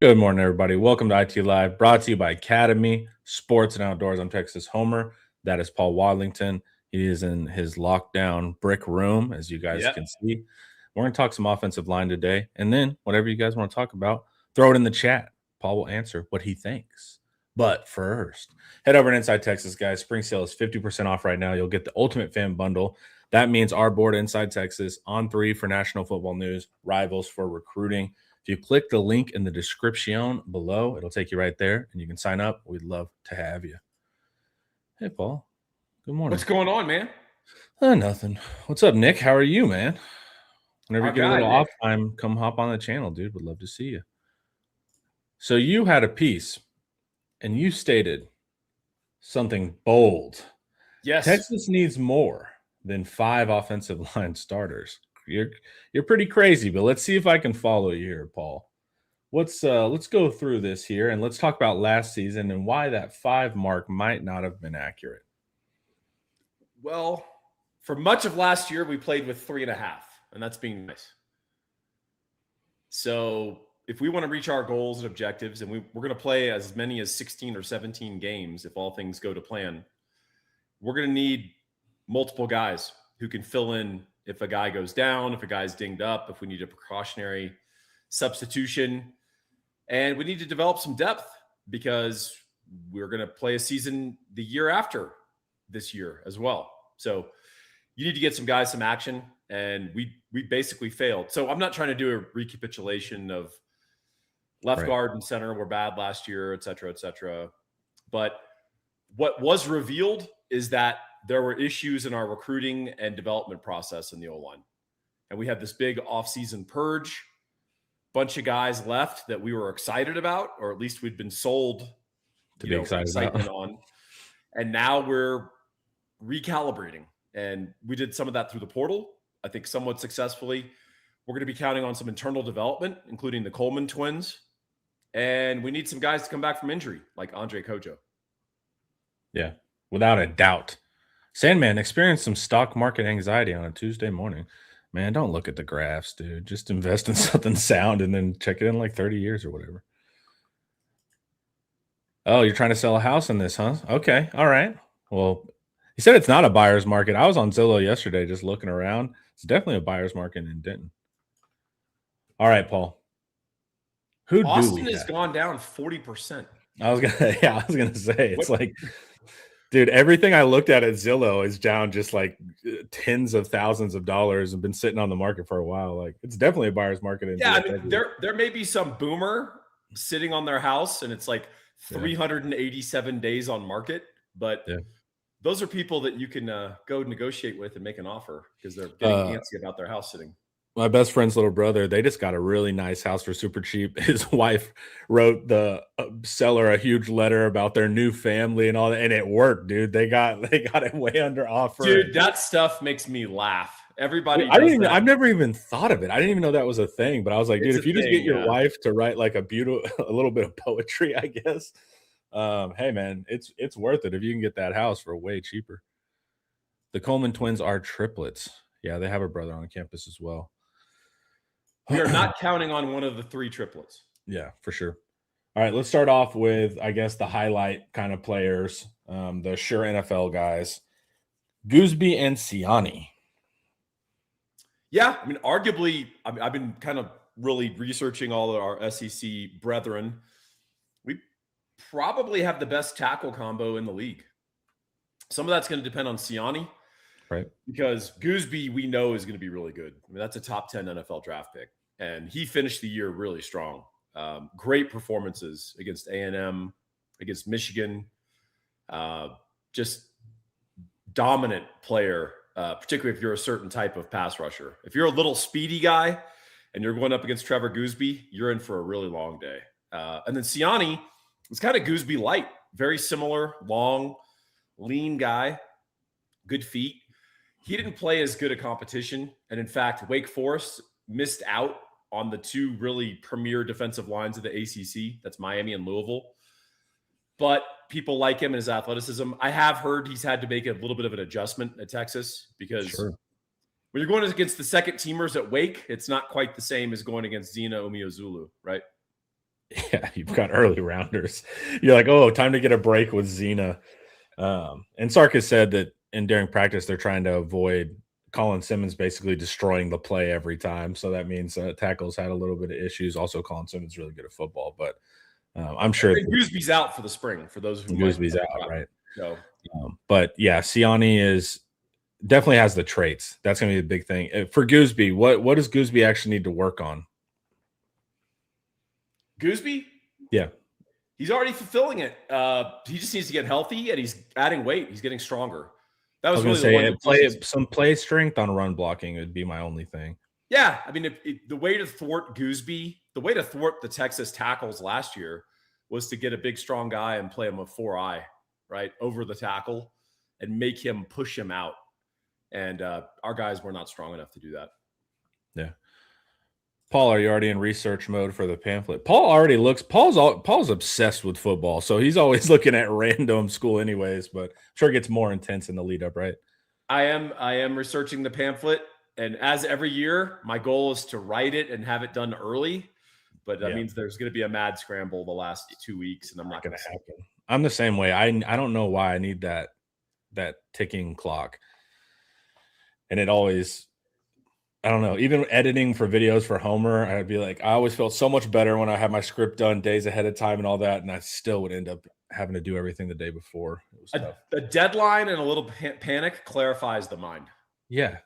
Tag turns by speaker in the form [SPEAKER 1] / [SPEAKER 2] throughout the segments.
[SPEAKER 1] Good morning, everybody. Welcome to IT Live, brought to you by Academy Sports and Outdoors. I'm Texas Homer. That is Paul Wadlington. He is in his lockdown brick room, as you guys
[SPEAKER 2] Yep.
[SPEAKER 1] can see. We're going to talk some offensive line today, and then whatever you guys want to talk about, throw it in the chat. Paul will answer what he thinks. But first, head over to Inside Texas, guys. Spring sale is 50% off right now. You'll get the Ultimate Fan Bundle. That means our board Inside Texas, On 3 for national football news, Rivals for recruiting. If you click the link in the description below, it'll take you right there, and you can sign up. We'd love to have you. Hey, Paul. Good morning.
[SPEAKER 2] What's going on, man?
[SPEAKER 1] Nothing. What's up, Nick? How are you, man? Whenever
[SPEAKER 2] Our
[SPEAKER 1] you get a
[SPEAKER 2] guy,
[SPEAKER 1] little
[SPEAKER 2] Nick.
[SPEAKER 1] off time, come hop on the channel, dude. Would love to see you. So you had a piece, and you stated something bold.
[SPEAKER 2] Yes.
[SPEAKER 1] Texas needs more than 5 offensive line starters. You're pretty crazy, but let's see if I can follow you here, Paul. Let's go through this here, and let's talk about last season and why that 5 mark might not have been accurate.
[SPEAKER 2] Well, for much of last year, we played with 3.5, and that's being nice. So if we want to reach our goals and objectives, and we're going to play as many as 16 or 17 games, if all things go to plan, we're going to need multiple guys who can fill in if a guy goes down, if a guy's dinged up, if we need a precautionary substitution. And we need to develop some depth because we're going to play a season the year after this year as well. So you need to get some guys some action, and we basically failed. So I'm not trying to do a recapitulation of left guard and center were bad last year, et cetera, et cetera. But what was revealed is that there were issues in our recruiting and development process in the O-line. And we had this big offseason purge. Bunch of guys left that we were excited about, or at least we'd been sold
[SPEAKER 1] to be excited
[SPEAKER 2] on. And now we're recalibrating. And we did some of that through the portal, I think somewhat successfully. We're going to be counting on some internal development, including the Coleman twins. And we need some guys to come back from injury, like Andre Kojo.
[SPEAKER 1] Yeah, without a doubt. Sandman experienced some stock market anxiety on a Tuesday morning. Man, don't look at the graphs, dude. Just invest in something sound and then check it in like 30 years or whatever. Oh, you're trying to sell a house in this, huh? Okay. All right. Well, he said it's not a buyer's market. I was on Zillow yesterday just looking around. It's definitely a buyer's market in Denton. All right, Paul.
[SPEAKER 2] Austin has gone down 40%.
[SPEAKER 1] I was gonna say it's like, dude, everything I looked at Zillow is down just like tens of thousands of dollars and been sitting on the market for a while. Like, it's definitely a buyer's market.
[SPEAKER 2] Yeah, I mean, there may be some boomer sitting on their house and it's like 387 days on market, but those are people that you can go negotiate with and make an offer because they're getting antsy about their house sitting.
[SPEAKER 1] My best friend's little brother, they just got a really nice house for super cheap. His wife wrote the seller a huge letter about their new family and all that, and it worked, dude. They got it way under offer.
[SPEAKER 2] Dude, that stuff makes me laugh. Everybody,
[SPEAKER 1] I've never even thought of it. I didn't even know that was a thing. But I was like, dude, if you just get your wife to write like a little bit of poetry, I guess. Hey man, it's worth it if you can get that house for way cheaper. The Coleman twins are triplets. Yeah, they have a brother on campus as well.
[SPEAKER 2] We are not counting on one of the 3 triplets.
[SPEAKER 1] Yeah, for sure. All right, let's start off with, I guess, the highlight kind of players, the sure NFL guys, Goosby and Siani.
[SPEAKER 2] Yeah, I mean, arguably, I've been kind of really researching all of our SEC brethren. We probably have the best tackle combo in the league. Some of that's going to depend on Siani.
[SPEAKER 1] Right.
[SPEAKER 2] Because Goosby, we know, is going to be really good. I mean, that's a top 10 NFL draft pick. And he finished the year really strong. Great performances against A&M, against Michigan. Just dominant player, particularly if you're a certain type of pass rusher. If you're a little speedy guy and you're going up against Trevor Goosby, you're in for a really long day. And then Siani is kind of Goosby light. Very similar, long, lean guy. Good feet. He didn't play as good a competition. And in fact, Wake Forest missed out on the 2 really premier defensive lines of the ACC. That's Miami and Louisville. But people like him and his athleticism. I have heard he's had to make a little bit of an adjustment at Texas because when you're going against the second teamers at Wake, it's not quite the same as going against Zina Umeozulu, right?
[SPEAKER 1] Yeah, you've got early rounders. You're like, oh, time to get a break with Zena. And Sark has said that in during practice they're trying to avoid Colin Simmons basically destroying the play every time. So that means tackles had a little bit of issues. Also, Colin Simmons is really good at football, but I'm sure
[SPEAKER 2] And Goosby's out for the spring. For those who might
[SPEAKER 1] Goosby's
[SPEAKER 2] have
[SPEAKER 1] out,
[SPEAKER 2] forgotten.
[SPEAKER 1] right?
[SPEAKER 2] So
[SPEAKER 1] But yeah, Siani is definitely has the traits. That's going to be the big thing for Goosby. What does Goosby actually need to work on?
[SPEAKER 2] Gooseby,
[SPEAKER 1] Yeah,
[SPEAKER 2] he's already fulfilling it. He just needs to get healthy, and he's adding weight. He's getting stronger. That
[SPEAKER 1] I
[SPEAKER 2] was
[SPEAKER 1] was
[SPEAKER 2] really
[SPEAKER 1] going
[SPEAKER 2] the
[SPEAKER 1] to
[SPEAKER 2] one.
[SPEAKER 1] say some play strength on run blocking would be my only thing.
[SPEAKER 2] Yeah, I mean, the way to thwart Gooseby, the way to thwart the Texas tackles last year was to get a big, strong guy and play him a 4-eye, right, over the tackle and make him push him out. And our guys were not strong enough to do that.
[SPEAKER 1] Yeah. Paul, are you already in research mode for the pamphlet? Paul's obsessed with football, so he's always looking at random school anyways, but I'm sure it gets more intense in the lead up, right?
[SPEAKER 2] I am researching the pamphlet, and as every year, my goal is to write it and have it done early. But that means there's going to be a mad scramble the last 2 weeks, and I'm not going to
[SPEAKER 1] happen. I'm the same way. I don't know why I need that ticking clock, and it always. I don't know. Even editing for videos for Homer, I'd be like, I always felt so much better when I had my script done days ahead of time and all that, and I still would end up having to do everything the day before. It was tough.
[SPEAKER 2] A deadline and a little panic clarifies the mind.
[SPEAKER 1] Yeah,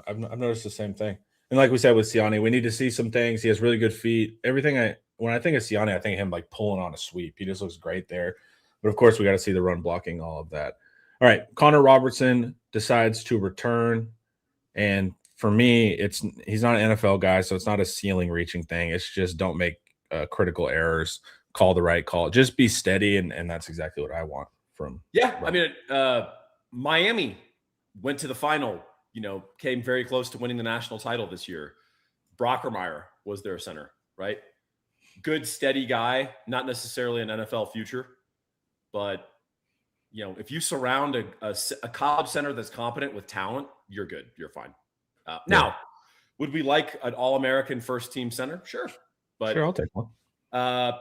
[SPEAKER 1] I've noticed the same thing. And like we said with Siani, we need to see some things. He has really good feet. When I think of Siani, I think of him like pulling on a sweep. He just looks great there. But of course, we got to see the run blocking, all of that. All right, Connor Robertson decides to return, and for me, he's not an NFL guy, so it's not a ceiling reaching thing. It's just don't make critical errors, call the right call, just be steady, and that's exactly what I want from.
[SPEAKER 2] Yeah, I mean, Miami went to the final. Came very close to winning the national title this year. Brockermeyer was their center, right? Good, steady guy, not necessarily an NFL future, but if you surround a college center that's competent with talent, you're good. You're fine. Now, would we like an All-American first-team center? Sure. But
[SPEAKER 1] sure, I'll take one.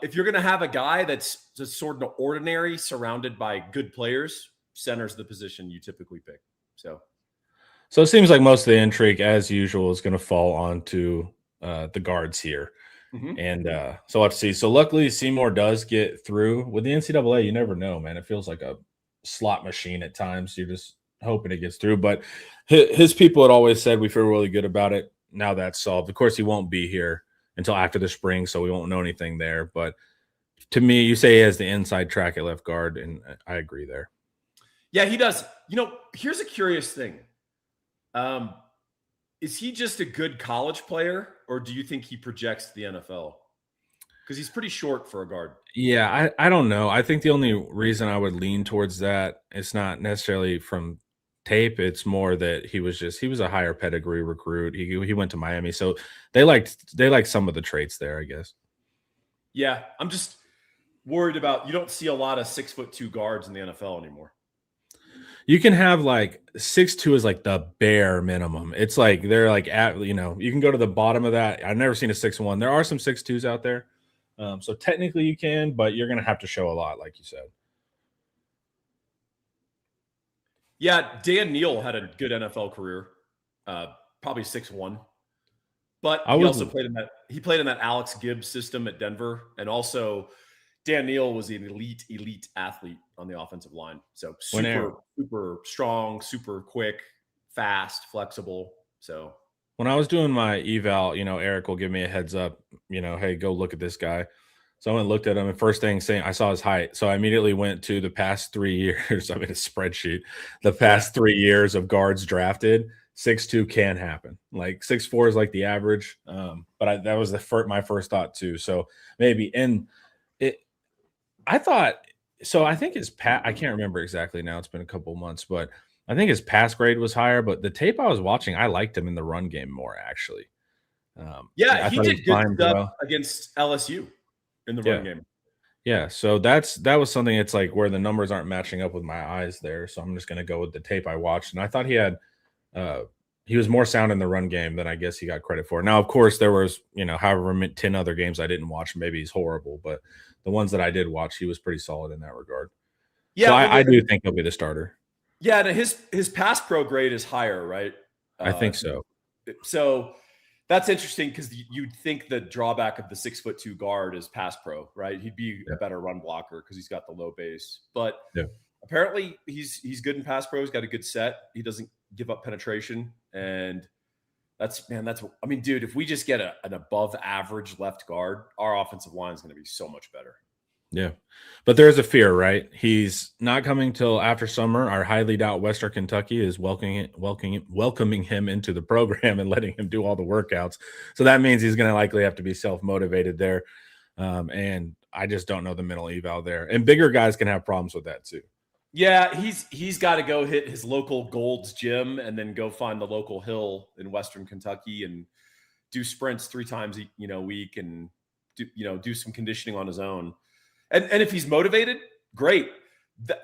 [SPEAKER 2] If you're going to have a guy that's just sort of ordinary, surrounded by good players, center's the position you typically pick. So
[SPEAKER 1] it seems like most of the intrigue, as usual, is going to fall onto the guards here. Mm-hmm. And so let's see. So luckily, Seymour does get through. With the NCAA, you never know, man. It feels like a slot machine at times. You're just hoping it gets through. But his people had always said we feel really good about it. Now that's solved. Of course, he won't be here until after the spring, so we won't know anything there. But to me, you say he has the inside track at left guard, and I agree there.
[SPEAKER 2] Yeah, he does. Here's a curious thing. Is he just a good college player, or do you think he projects to the NFL? Because he's pretty short for a guard.
[SPEAKER 1] Yeah, I don't know. I think the only reason I would lean towards that, it's not necessarily from tape. It's more that he was a higher pedigree recruit. He went to Miami, so they liked some of the traits there, I guess.
[SPEAKER 2] Yeah, I'm just worried about you don't see a lot of 6'2" guards in the NFL anymore.
[SPEAKER 1] You can have like 6'2" is like the bare minimum. It's like they're like you can go to the bottom of that. I've never seen a 6'1". There are some 6'2s out there. So technically you can, but you're going to have to show a lot, like you said.
[SPEAKER 2] Yeah, Dan Neal had a good NFL career, probably 6'1", but he also played in that Alex Gibbs system at Denver, and also Dan Neal was an elite athlete on the offensive line. So super strong, super quick, fast, flexible. So
[SPEAKER 1] when I was doing my eval, Eric will give me a heads up, hey, go look at this guy. So I went and looked at him, and first thing saying, I saw his height. So I immediately went to the past 3 years. I mean, a spreadsheet. The past 3 years of guards drafted, 6'2" can happen. Like 6'4" is like the average. But that was my first thought too. So maybe I thought so. I think I can't remember exactly now. It's been a couple months, but I think his pass grade was higher. But the tape I was watching, I liked him in the run game more, actually.
[SPEAKER 2] He did good stuff against LSU in the run game.
[SPEAKER 1] Yeah, so that was something. It's like where the numbers aren't matching up with my eyes there. So I'm just going to go with the tape I watched, and I thought he had he was more sound in the run game than I guess he got credit for. Now, of course, there was, however 10 other games I didn't watch. Maybe he's horrible, but the ones that I did watch, he was pretty solid in that regard.
[SPEAKER 2] Yeah,
[SPEAKER 1] so I do think he'll be the starter.
[SPEAKER 2] Yeah, and his pass pro grade is higher, right?
[SPEAKER 1] I think so.
[SPEAKER 2] So that's interesting because you'd think the drawback of the 6'2" guard is pass pro, right? He'd be a better run blocker because he's got the low base. But apparently he's good in pass pro. He's got a good set. He doesn't give up penetration. And I mean, dude, if we just get an above average left guard, our offensive line is going to be so much better.
[SPEAKER 1] Yeah. But there's a fear, right? He's not coming till after summer. I highly doubt Western Kentucky is welcoming him into the program and letting him do all the workouts. So that means he's going to likely have to be self-motivated there. And I just don't know the mental eval there. And bigger guys can have problems with that too.
[SPEAKER 2] Yeah, he's got to go hit his local Gold's Gym and then go find the local hill in Western Kentucky and do sprints 3 times a week and do some conditioning on his own. And if he's motivated, great.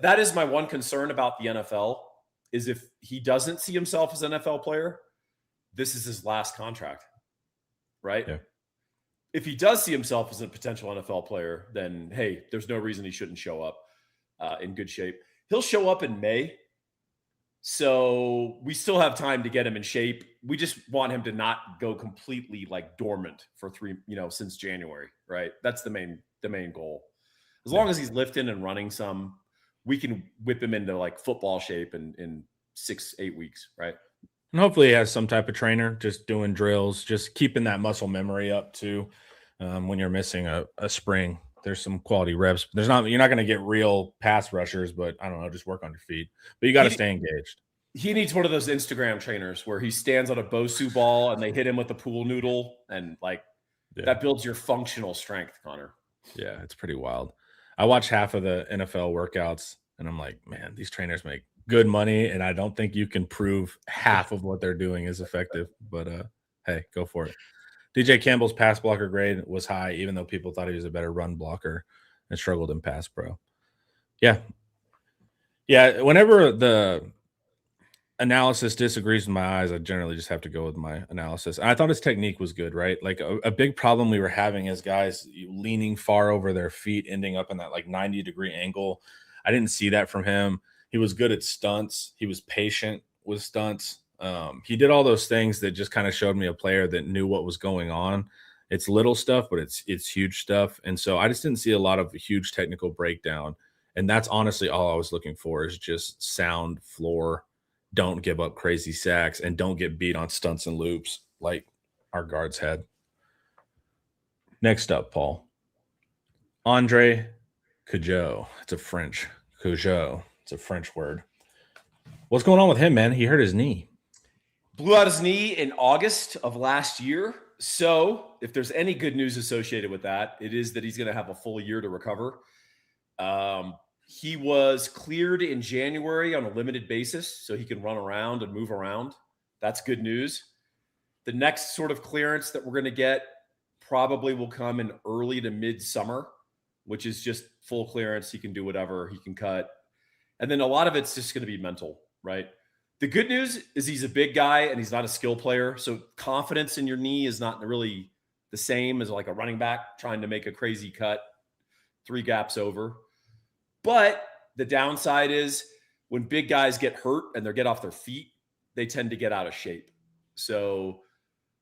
[SPEAKER 2] That is my one concern about the NFL is if he doesn't see himself as an NFL player, this is his last contract, right?
[SPEAKER 1] Yeah.
[SPEAKER 2] If he does see himself as a potential NFL player, then, hey, there's no reason he shouldn't show up in good shape. He'll show up in May, so we still have time to get him in shape. We just want him to not go completely dormant for since January, right? That's the main goal. As long as he's lifting and running some, we can whip him into football shape in 6-8 weeks, right?
[SPEAKER 1] And hopefully he has some type of trainer just doing drills, just keeping that muscle memory up too. When you're missing a spring, there's some quality reps. You're not going to get real pass rushers, but I don't know, just work on your feet. But you got to stay engaged.
[SPEAKER 2] He needs one of those Instagram trainers where he stands on a Bosu ball and they hit him with a pool noodle and that builds your functional strength, Connor.
[SPEAKER 1] Yeah, it's pretty wild. I watch half of the NFL workouts and I'm like, man, these trainers make good money. And I don't think you can prove half of what they're doing is effective, but hey, go for it. DJ Campbell's pass blocker grade was high, even though people thought he was a better run blocker and struggled in pass pro. Yeah. Whenever the analysis disagrees with my eyes, I generally just have to go with my analysis. And I thought his technique was good, right? A big problem we were having is guys leaning far over their feet, ending up in that 90-degree angle. I didn't see that from him. He was good at stunts. He was patient with stunts. He did all those things that just kind of showed me a player that knew what was going on. It's little stuff, but it's huge stuff. And so I just didn't see a lot of huge technical breakdown. And that's honestly all I was looking for is just sound floor. Don't give up crazy sacks and don't get beat on stunts and loops like our guards had. Next up, Paul. Andre Cujeau. It's a French. Cujeau. It's a French word. What's going on with him, man? He hurt his knee.
[SPEAKER 2] Blew out his knee in August of last year. So if there's any good news associated with that, it is that he's going to have a full year to recover. He was cleared in January on a limited basis, so he can run around and move around. That's good news. The next sort of clearance that we're going to get probably will come in early to mid-summer, which is just full clearance. He can do whatever. He can cut. And then a lot of it's just going to be mental, right? The good news is he's a big guy and he's not a skill player. So confidence in your knee is not really the same as a running back trying to make a crazy cut 3 gaps over. But the downside is when big guys get hurt and they get off their feet, they tend to get out of shape. So,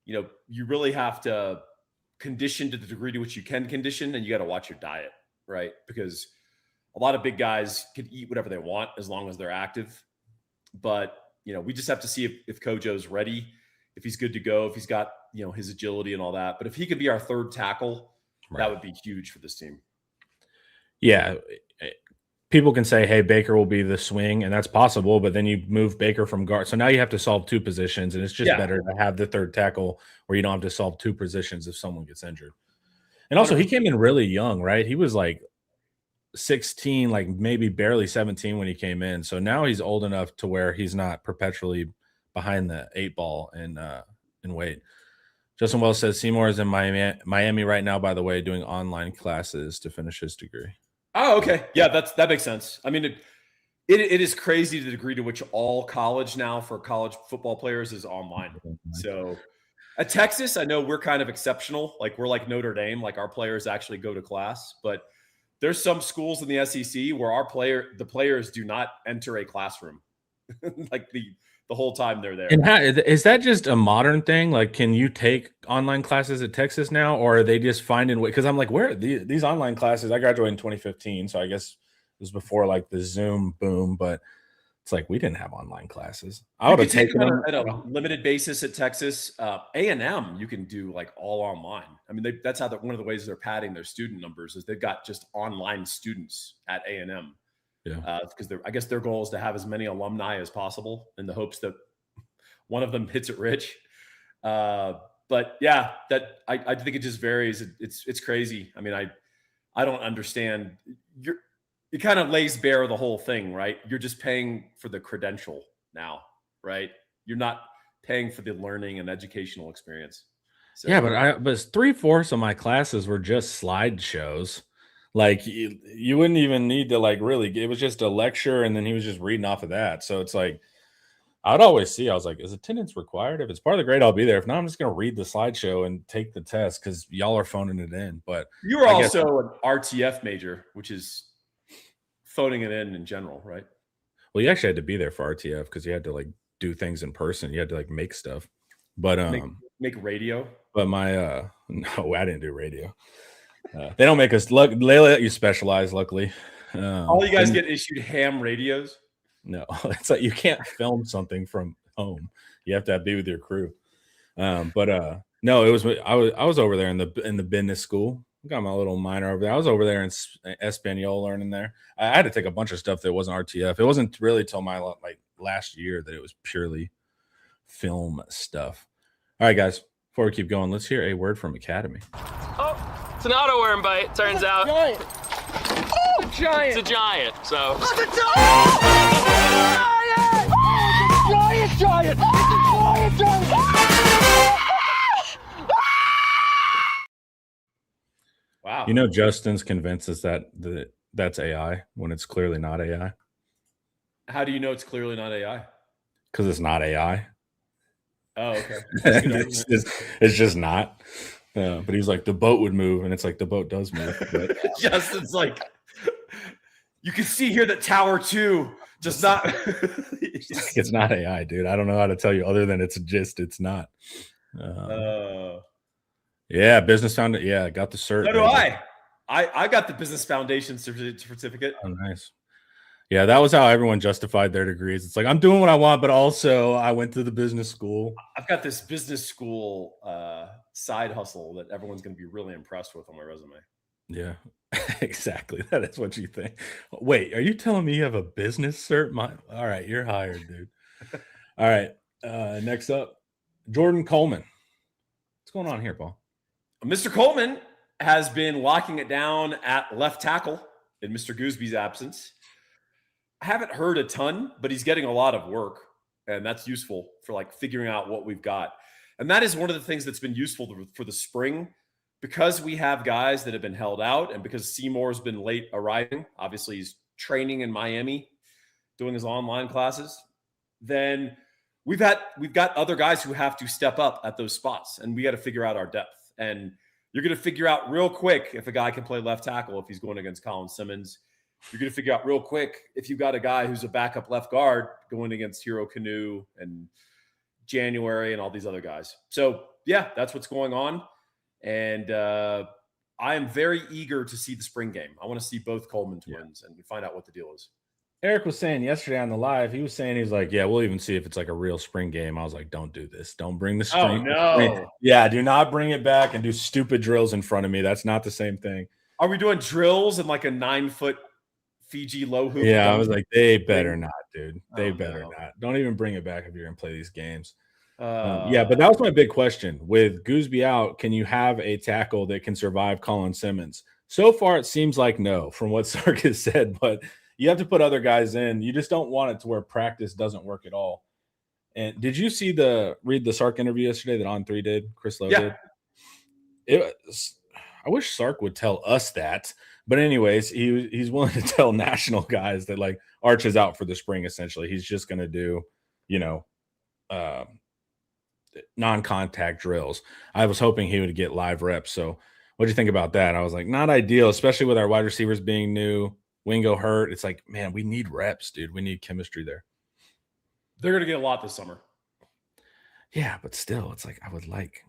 [SPEAKER 2] you really have to condition to the degree to which you can condition, and you got to watch your diet, right? Because a lot of big guys can eat whatever they want as long as they're active. But, we just have to see if Kojo's ready, if he's good to go, if he's got, his agility and all that. But if he could be our third tackle, that would be huge for this team.
[SPEAKER 1] Yeah. People can say, hey, Baker will be the swing, and that's possible, but then you move Baker from guard. So now you have to solve 2 positions, and it's just better to have the third tackle where you don't have to solve 2 positions if someone gets injured. And also, he came in really young, right? He was 16, maybe barely 17 when he came in. So now he's old enough to where he's not perpetually behind the 8 ball in weight. Justin Wells says Seymour is in Miami right now, by the way, doing online classes to finish his degree.
[SPEAKER 2] Oh, okay. Yeah, that makes sense. I mean, It is crazy the degree to which all college now for college football players is online. So at Texas, I know we're kind of exceptional. Like we're like Notre Dame, like our players actually go to class, but there's some schools in the SEC where the players do not enter a classroom like the whole time they're there.
[SPEAKER 1] And how is that just a modern thing? Like, can you take online classes at Texas now, or are they just finding way? Because I'm like, where are these online classes? I graduated in 2015, so I guess it was before like the Zoom boom. But it's like we didn't have online classes. I
[SPEAKER 2] You
[SPEAKER 1] would have
[SPEAKER 2] could take
[SPEAKER 1] taken
[SPEAKER 2] them
[SPEAKER 1] them.
[SPEAKER 2] at a limited basis at Texas. A&M, you can do like all online. I mean, that's how one of the ways they're padding their student numbers is they've got just online students at A&M.
[SPEAKER 1] Yeah.
[SPEAKER 2] Because I guess their goal is to have as many alumni as possible in the hopes that one of them hits it rich. But yeah, that I think it just varies. It's crazy. I mean, I don't understand. It kind of lays bare the whole thing, right? You're just paying for the credential now, right? You're not paying for the learning and educational experience. So,
[SPEAKER 1] Yeah, but 3/4 of my classes were just slideshows. Like you wouldn't even need to like really. It was just a lecture, and then he was just reading off of that. So it's like I'd always see. I was like, is attendance required? If it's part of the grade, I'll be there. If not, I'm just going to read the slideshow and take the test because y'all are phoning it in. But
[SPEAKER 2] you were
[SPEAKER 1] I guess
[SPEAKER 2] also an RTF major, which is phoning it in general, right?
[SPEAKER 1] well, you actually had to be there for RTF because you had to like do things in person. You had to like make stuff. But
[SPEAKER 2] Make radio.
[SPEAKER 1] but my no, I didn't do radio. They don't make us they let you specialize, luckily.
[SPEAKER 2] All you guys get issued ham radios.
[SPEAKER 1] No, it's like you can't film something from home. You have to be with your crew. But no, it was I was over there in the business school. Got my little minor over there. I was over there in Espanol learning there. I had to take a bunch of stuff that wasn't RTF. It wasn't really till my like last year that it was purely film stuff. All right, guys. Before we keep going, let's hear a word from Academy.
[SPEAKER 3] Oh, it's an auto worm bite. Turns out.
[SPEAKER 4] Giant. Oh, giant.
[SPEAKER 3] It's a giant. So.
[SPEAKER 4] Oh, it's a giant. Oh, it's a giant. It's a giant.
[SPEAKER 2] Wow.
[SPEAKER 1] You know, Justin's convinced us that that's AI when it's clearly not AI.
[SPEAKER 2] How do you know it's clearly not AI?
[SPEAKER 1] Because it's not AI.
[SPEAKER 2] Oh, okay.
[SPEAKER 1] It's just not. But he's like, the boat would move, and it's like the boat does move. But
[SPEAKER 2] Justin's like, you can see here that Tower 2 does not.
[SPEAKER 1] it's not AI, dude. I don't know how to tell you other than it's it's not. Yeah, business foundation. Yeah, got the cert.
[SPEAKER 2] So do I. I got the business foundation certificate.
[SPEAKER 1] Oh, nice. Yeah, that was how everyone justified their degrees. It's like, I'm doing what I want, but also I went to the business school.
[SPEAKER 2] I've got this business school side hustle that everyone's going to be really impressed with on my resume.
[SPEAKER 1] Yeah, exactly. That is what you think. Wait, are you telling me you have a business cert? All right, you're hired, dude. All right, next up, Jordan Coleman. What's going on here, Paul?
[SPEAKER 2] Mr. Coleman has been locking it down at left tackle in Mr. Goosby's absence. I haven't heard a ton, but he's getting a lot of work, and that's useful for like figuring out what we've got. And that is one of the things that's been useful for the spring, because we have guys that have been held out, and because Seymour's been late arriving. Obviously, he's training in Miami, doing his online classes. Then we've got other guys who have to step up at those spots, and we got to figure out our depth. And you're going to figure out real quick if a guy can play left tackle if he's going against Colin Simmons. You're going to figure out real quick if you've got a guy who's a backup left guard going against Hero Canoe and January and all these other guys. So, yeah, that's what's going on. And I am very eager to see the spring game. I want to see both Coleman twins and find out what the deal is.
[SPEAKER 1] Eric was saying yesterday on the live, he was like, yeah, we'll even see if it's like a real spring game. I was like, don't do this. Don't bring the spring.
[SPEAKER 2] Oh, no.
[SPEAKER 1] Yeah, do not bring it back and do stupid drills in front of me. That's not the same thing.
[SPEAKER 2] Are we doing drills in like a 9-foot Fiji low hoop?
[SPEAKER 1] Yeah, I was like, they better not, dude. They better not. Don't even bring it back if you're going to play these games. Yeah, but that was my big question. With Gooseby out, can you have a tackle that can survive Colin Simmons? So far, it seems like no, from what Sark has said, but you have to put other guys in. You just don't want it to where practice doesn't work at all. And did you read the Sark interview yesterday that On3 did? Chris Lowe did? I wish Sark would tell us that, But anyways, he's willing to tell national guys that like Arch is out for the spring. Essentially, he's just going to do, you know, uh, non-contact drills. I was hoping he would get live reps. So, what do you think about that? I was like, not ideal, especially with our wide receivers being new. Wingo hurt. It's like, man, we need reps, dude. We need chemistry there.
[SPEAKER 2] They're going to get a lot this summer.
[SPEAKER 1] Yeah, but still, it's like I would like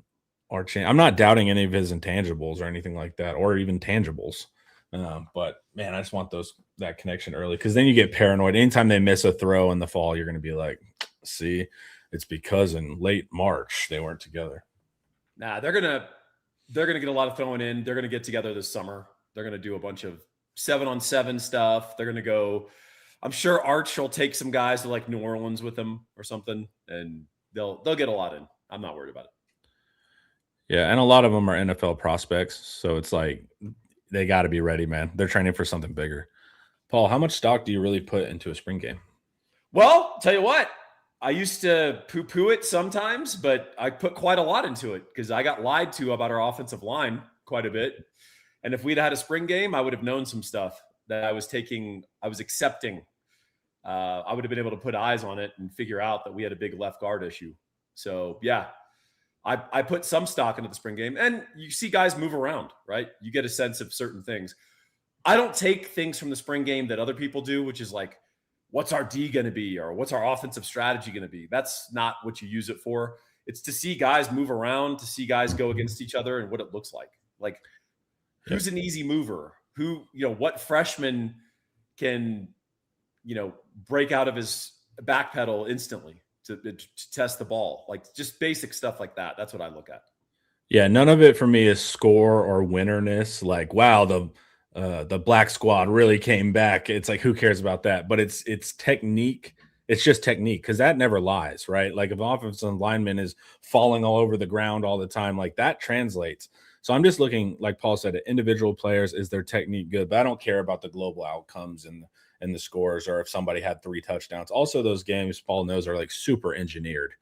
[SPEAKER 1] Arch. I'm not doubting any of his intangibles or anything like that, or even tangibles. But man, I just want that connection early, because then you get paranoid. Anytime they miss a throw in the fall, you're going to be like, see, it's because in late March they weren't together.
[SPEAKER 2] Nah, they're gonna get a lot of throwing in. They're gonna get together this summer. They're gonna do a bunch of 7-on-7 stuff. They're gonna go. I'm sure Arch will take some guys to like New Orleans with him or something, and they'll get a lot in. I'm not worried about it.
[SPEAKER 1] Yeah, and a lot of them are NFL prospects, so it's like they got to be ready, man. They're training for something bigger. Paul, how much stock do you really put into a spring game?
[SPEAKER 2] Well, tell you what, I used to poo-poo it sometimes, but I put quite a lot into it because I got lied to about our offensive line quite a bit. And if we'd had a spring game, I would have known some stuff that I was accepting. I would have been able to put eyes on it and figure out that we had a big left guard issue. So, yeah, I put some stock into the spring game. And you see guys move around, right? You get a sense of certain things. I don't take things from the spring game that other people do, which is like, what's our D going to be? Or what's our offensive strategy going to be? That's not what you use it for. It's to see guys move around, to see guys go against each other and what it looks like. Like, who's an easy mover? Who, what freshman can, break out of his back pedal instantly to test the ball? Like, just basic stuff like that. That's what I look at.
[SPEAKER 1] Yeah, none of it for me is score or winnerness. Like, wow, the black squad really came back. It's like, who cares about that? But it's technique. It's just technique, because that never lies, right? Like, if an offensive lineman is falling all over the ground all the time, like that translates. So I'm just looking, like Paul said, at individual players. Is their technique good? But I don't care about the global outcomes and the scores, or if somebody had 3 touchdowns. Also, those games, Paul knows, are like super engineered.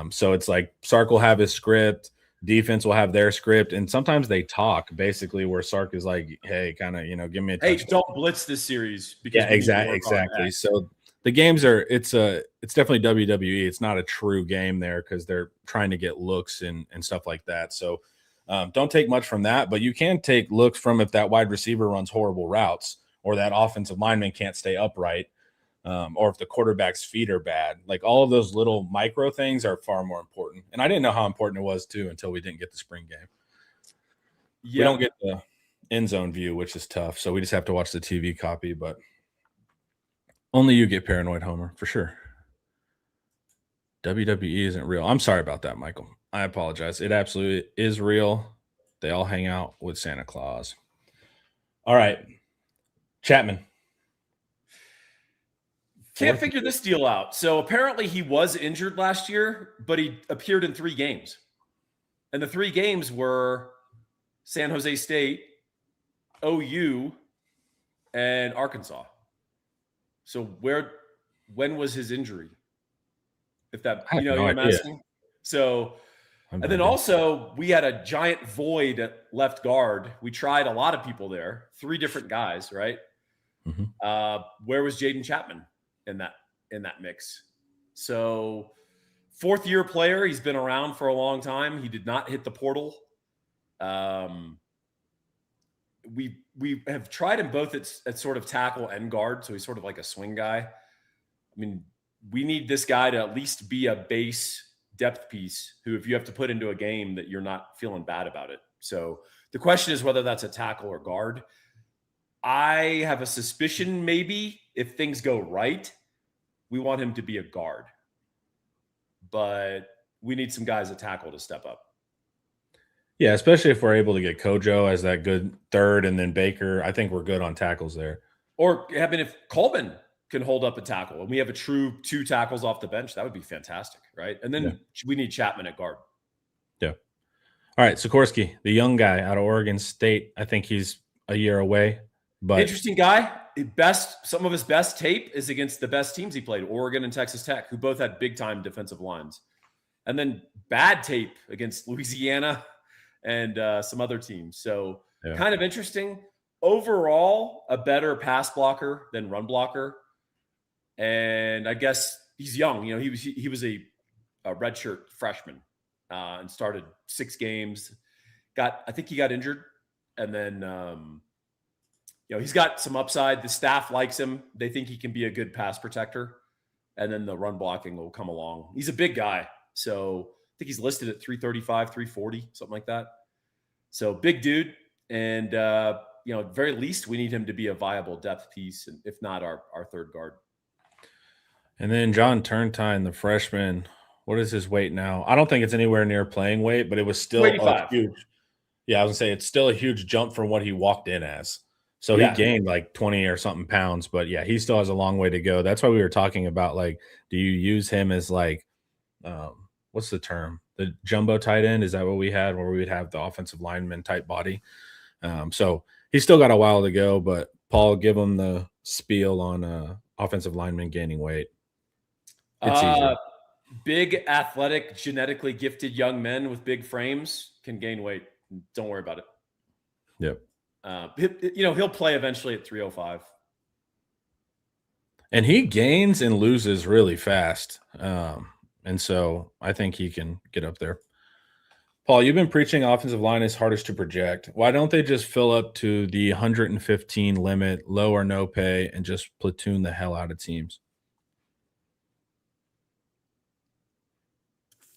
[SPEAKER 1] So it's like Sark will have his script, defense will have their script, and sometimes they talk basically where Sark is like, hey, kind of, give me a touchdown.
[SPEAKER 2] Hey, don't blitz this series. Because
[SPEAKER 1] yeah, exactly. So the games it's definitely WWE. It's not a true game there, because they're trying to get looks and stuff like that. So don't take much from that, but you can take looks from if that wide receiver runs horrible routes, or that offensive lineman can't stay upright, or if the quarterback's feet are bad. Like, all of those little micro things are far more important. And I didn't know how important it was too until we didn't get the spring game. Yeah. We don't get the end zone view, which is tough. So we just have to watch the TV copy, but only you get paranoid, Homer, for sure. WWE isn't real. I'm sorry about that, Michael. I apologize. It absolutely is real. They all hang out with Santa Claus. All right. Chapman.
[SPEAKER 2] Can't figure this deal out. So apparently he was injured last year, but he appeared in 3 games. And the 3 games were San Jose State, OU, and Arkansas. So when was his injury? If that, I'm asking. So, and then also we had a giant void at left guard. We tried a lot of people there, 3 different guys, right? Mm-hmm. Where was Jaden Chapman in that mix? So 4th-year player. He's been around for a long time. He did not hit the portal. We have tried him both at sort of tackle and guard. So he's sort of like a swing guy. I mean, we need this guy to at least be a base depth piece who, if you have to put into a game, that you're not feeling bad about it. So the question is whether that's a tackle or guard. I have a suspicion maybe if things go right, we want him to be a guard. But we need some guys at tackle to step up.
[SPEAKER 1] Yeah, especially if we're able to get Kojo as that good third and then Baker. I think we're good on tackles there.
[SPEAKER 2] Or, I mean, if Coleman can hold up a tackle and we have a true 2 tackles off the bench, that would be fantastic, right? And then we need Chapman at guard. Yeah.
[SPEAKER 1] All right, Sikorsky, the young guy out of Oregon State. I think he's a year away. But
[SPEAKER 2] interesting guy. Some of his best tape is against the best teams he played, Oregon and Texas Tech, who both had big-time defensive lines. And then bad tape against Louisiana and some other teams. So kind of interesting. overall a better pass blocker than run blocker. And I guess he's young. You know, he was a redshirt freshman and started 6 games. I think he got injured, and then you know, he's got some upside. The staff likes him. They think he can be a good pass protector, and then the run blocking will come along. He's a big guy, so I think he's listed at 335, 340, something like that. So big dude, and you know, at very least we need him to be a viable depth piece, and if not, our third guard.
[SPEAKER 1] And then John Turntine, the freshman, what is his weight now? I don't think it's anywhere near playing weight, but it was still a huge. Yeah, I was gonna say it's still a huge jump from what he walked in as. So he gained like 20 or something pounds, but yeah, he still has a long way to go. That's why we were talking about, like, do you use him as like, what's the term? The jumbo tight end? Is that what we had, where we would have the offensive lineman type body? So he's still got a while to go, but Paul, give him the spiel on offensive lineman gaining weight. It's easy.
[SPEAKER 2] Big, athletic, genetically gifted young men with big frames can gain weight. Don't worry about it.
[SPEAKER 1] Yep.
[SPEAKER 2] You know, he'll play eventually at 305.
[SPEAKER 1] And he gains and loses really fast. And so I think he can get up there. Paul, you've been preaching offensive line is hardest to project. Why don't they just fill up to the 115 limit, low or no pay, and just platoon the hell out of teams?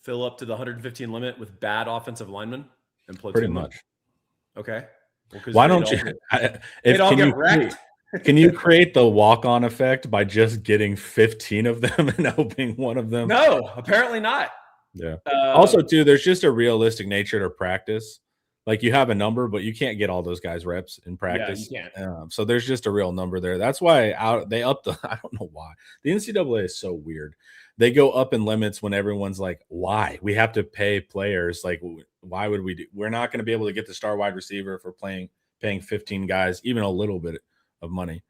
[SPEAKER 2] Fill up to the 115 limit with bad offensive linemen and platoon.
[SPEAKER 1] Pretty much.
[SPEAKER 2] Okay. Well,
[SPEAKER 1] why don't you? Can you create the walk-on effect by just getting 15 of them and hoping one of them?
[SPEAKER 2] No, apparently not.
[SPEAKER 1] Yeah. Also, too, there's just a realistic nature to practice. Like, you have a number, but you can't get all those guys reps in practice.
[SPEAKER 2] Yeah, you can't.
[SPEAKER 1] So there's just a real number there. That's why they up the. I don't know why the NCAA is so weird. They go up in limits when everyone's like, why? We have to pay players. Like, why would we do? We're not going to be able to get the star wide receiver for paying 15 guys, even a little bit of money.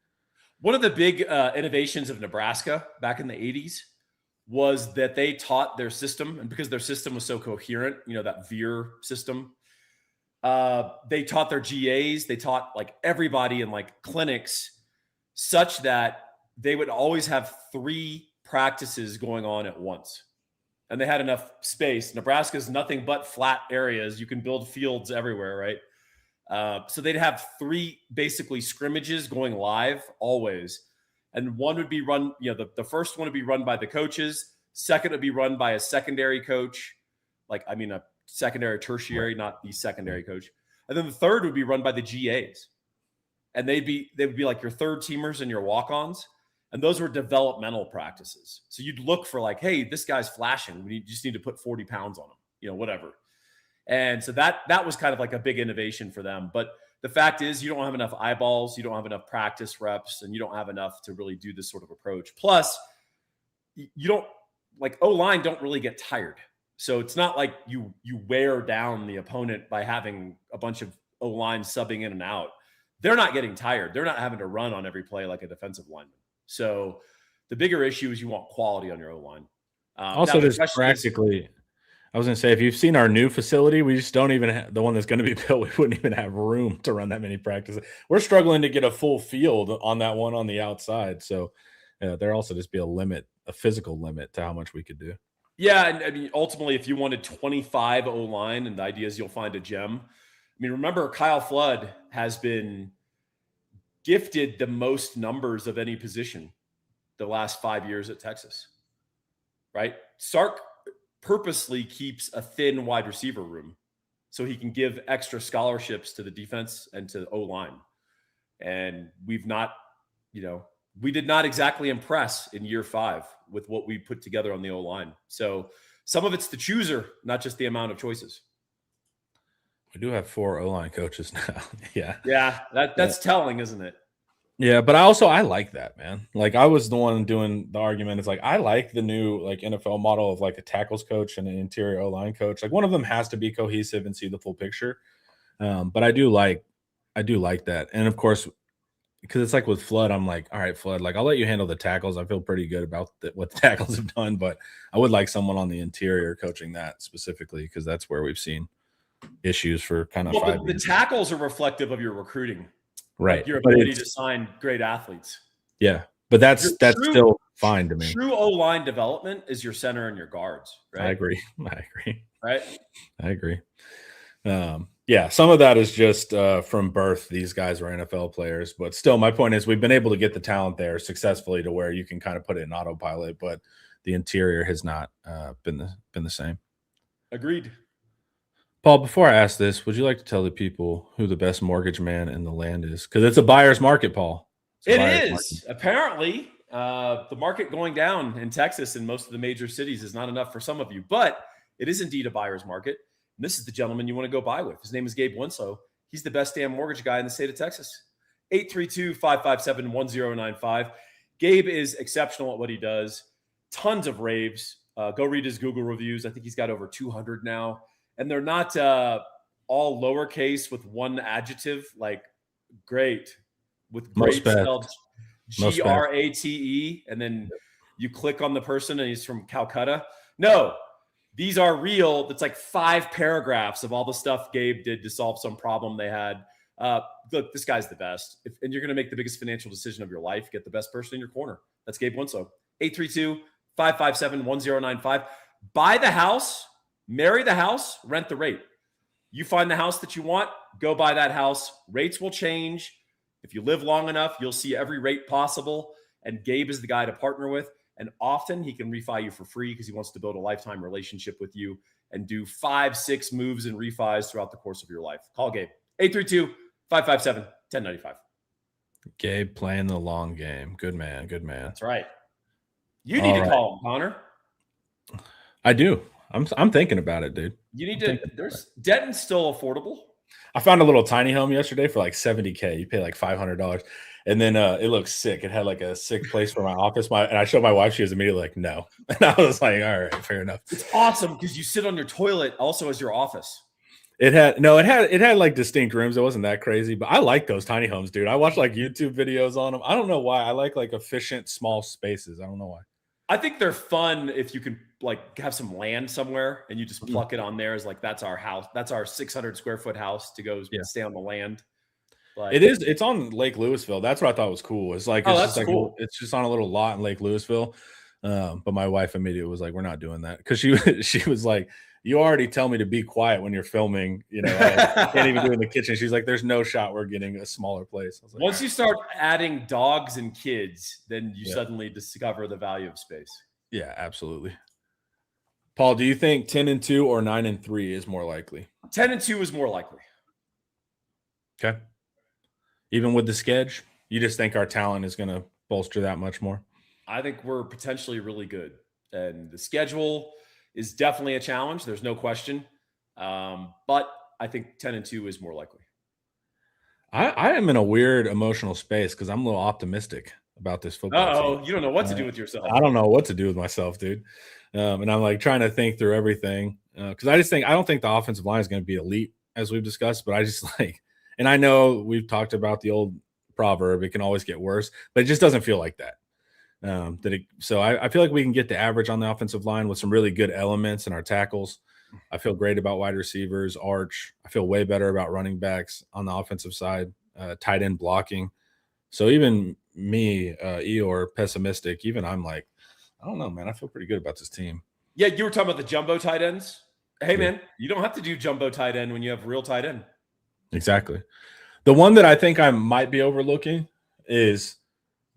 [SPEAKER 2] One of the big innovations of Nebraska back in the 80s was that they taught their system. And because their system was so coherent, you know, that Veer system, they taught their GAs. They taught like everybody in like clinics such that they would always have 3 practices going on at once, and they had enough space. Nebraska is nothing but flat areas. You can build fields everywhere, right? So they'd have 3 basically scrimmages going live always, and one would be run. You know, the first one would be run by the coaches. Second would be run by a secondary coach, a secondary tertiary, not the secondary coach. And then the third would be run by the GAs, and they would be like your third teamers and your walk-ons. And those were developmental practices. So you'd look for like, hey, this guy's flashing. We just need to put 40 pounds on him, you know, whatever. And so that was kind of like a big innovation for them. But the fact is, you don't have enough eyeballs, you don't have enough practice reps, and you don't have enough to really do this sort of approach. Plus, you don't, like, O-line don't really get tired. So it's not like you wear down the opponent by having a bunch of O-line subbing in and out. They're not getting tired. They're not having to run on every play like a defensive lineman. So the bigger issue is you want quality on your O-line.
[SPEAKER 1] Also, there's practically, I was going to say, if you've seen our new facility, we just don't even have the one that's going to be built. We wouldn't even have room to run that many practices. We're struggling to get a full field on that one on the outside. So there also just be a physical limit to how much we could do.
[SPEAKER 2] Yeah. And I mean, ultimately, if you wanted 25 O-line, and the idea is you'll find a gem. I mean, remember, Kyle Flood has been gifted the most numbers of any position the last 5 years at Texas, right? Sark purposely keeps a thin wide receiver room so he can give extra scholarships to the defense and to O-line. And we've not, you know, we did not exactly impress in year 5 with what we put together on the O-line. So some of it's the chooser, not just the amount of choices.
[SPEAKER 1] We do have 4 O-line coaches now. Yeah.
[SPEAKER 2] Yeah. That's telling, isn't it?
[SPEAKER 1] Yeah. But I like that, man. Like, I was the one doing the argument. It's like, I like the new like NFL model of like a tackles coach and an interior O-line coach. Like, one of them has to be cohesive and see the full picture. But I do like that. And of course, because it's like with Flood, I'm like, all right, Flood, like, I'll let you handle the tackles. I feel pretty good about what the tackles have done, but I would like someone on the interior coaching that specifically, because that's where we've seen issues for kind of 5 years.
[SPEAKER 2] The tackles are reflective of your recruiting.
[SPEAKER 1] Right.
[SPEAKER 2] Like your
[SPEAKER 1] But
[SPEAKER 2] ability
[SPEAKER 1] it's,
[SPEAKER 2] to sign great athletes.
[SPEAKER 1] yeah, but that's
[SPEAKER 2] Your true-
[SPEAKER 1] still fine to me.
[SPEAKER 2] True O-line development is your center and your guards, right?
[SPEAKER 1] I agree. I agree.
[SPEAKER 2] Right?
[SPEAKER 1] I agree. Yeah, some of that is just from birth. These guys are NFL players, but still, my point is we've been able to get the talent there successfully to where you can kind of put it in autopilot, but the interior has not been the same.
[SPEAKER 2] Agreed.
[SPEAKER 1] Paul, before I ask this, would you like to tell the people who the best mortgage man in the land is? Because it's a buyer's market, Paul.
[SPEAKER 2] It is. Apparently, the market going down in Texas and most of the major cities is not enough for some of you, but it is indeed a buyer's market. And this is the gentleman you want to go buy with. His name is Gabe Winslow. He's the best damn mortgage guy in the state of Texas. 832-557-1095. Gabe is exceptional at what he does. Tons of raves. Go read his Google reviews. I think he's got over 200 now. And they're not all lowercase with one adjective, like great, with great spelled Grate, and then you click on the person and he's from Calcutta. No, these are real. It's like 5 paragraphs of all the stuff Gabe did to solve some problem they had. Look, this guy's the best. And you're going to make the biggest financial decision of your life, get the best person in your corner. That's Gabe Winslow. 832-557-1095. Buy the house, marry the house, rent the rate. You find the house that you want, go buy that house. Rates will change. If you live long enough, you'll see every rate possible. And Gabe is the guy to partner with. And often he can refi you for free because he wants to build a lifetime relationship with you and do 5-6 moves and refis throughout the course of your life. Call Gabe. 832-557-1095.
[SPEAKER 1] Gabe playing the long game. Good man. Good man.
[SPEAKER 2] That's right. You need to call him, Connor.
[SPEAKER 1] I do. I'm thinking about it, dude.
[SPEAKER 2] You need to. Denton's still affordable.
[SPEAKER 1] I found a little tiny home yesterday for like $70K. You pay like $500, and then it looks sick. It had like a sick place for my office. And I showed my wife. She was immediately like, "No," and I was like, "All right, fair enough."
[SPEAKER 2] It's awesome because you sit on your toilet also as your office.
[SPEAKER 1] It had like distinct rooms. It wasn't that crazy, but I like those tiny homes, dude. I watch like YouTube videos on them. I don't know why. I like efficient small spaces. I don't know why.
[SPEAKER 2] I think they're fun if you can like have some land somewhere and you just pluck it on there as like, that's our house. That's our 600 square foot house to go stay on the land. But
[SPEAKER 1] it's on Lake Louisville. That's what I thought was cool. It's like,
[SPEAKER 2] that's cool.
[SPEAKER 1] It's just on a little lot in Lake Louisville. But my wife immediately was like, we're not doing that. Cause she was like, you already tell me to be quiet when you're filming, I can't even do it in the kitchen. She's like, there's no shot we're getting a smaller place. I was like,
[SPEAKER 2] once you start adding dogs and kids, then you suddenly discover the value of space.
[SPEAKER 1] Yeah, absolutely. Paul, do you think 10-2 or 9-3 is more likely?
[SPEAKER 2] 10-2 is more likely.
[SPEAKER 1] Okay. Even with the schedule, you just think our talent is going to bolster that much more?
[SPEAKER 2] I think we're potentially really good. And the schedule is definitely a challenge. There's no question. But I think 10-2 is more likely.
[SPEAKER 1] I am in a weird emotional space because I'm a little optimistic about this football team.
[SPEAKER 2] You don't know what to do with yourself.
[SPEAKER 1] I don't know what to do with myself, dude. And I'm like trying to think through everything because I don't think the offensive line is going to be elite as we've discussed, but I just and I know we've talked about the old proverb, it can always get worse, but it just doesn't feel like that. So I feel like we can get the average on the offensive line with some really good elements in our tackles. I feel great about wide receivers, Arch. I feel way better about running backs on the offensive side, tight end blocking. So even me, Eeyore, pessimistic, even I'm like, I don't know, man. I feel pretty good about this team.
[SPEAKER 2] Yeah, you were talking about the jumbo tight ends. Hey, man, you don't have to do jumbo tight end when you have real tight end.
[SPEAKER 1] Exactly. The one that I think I might be overlooking is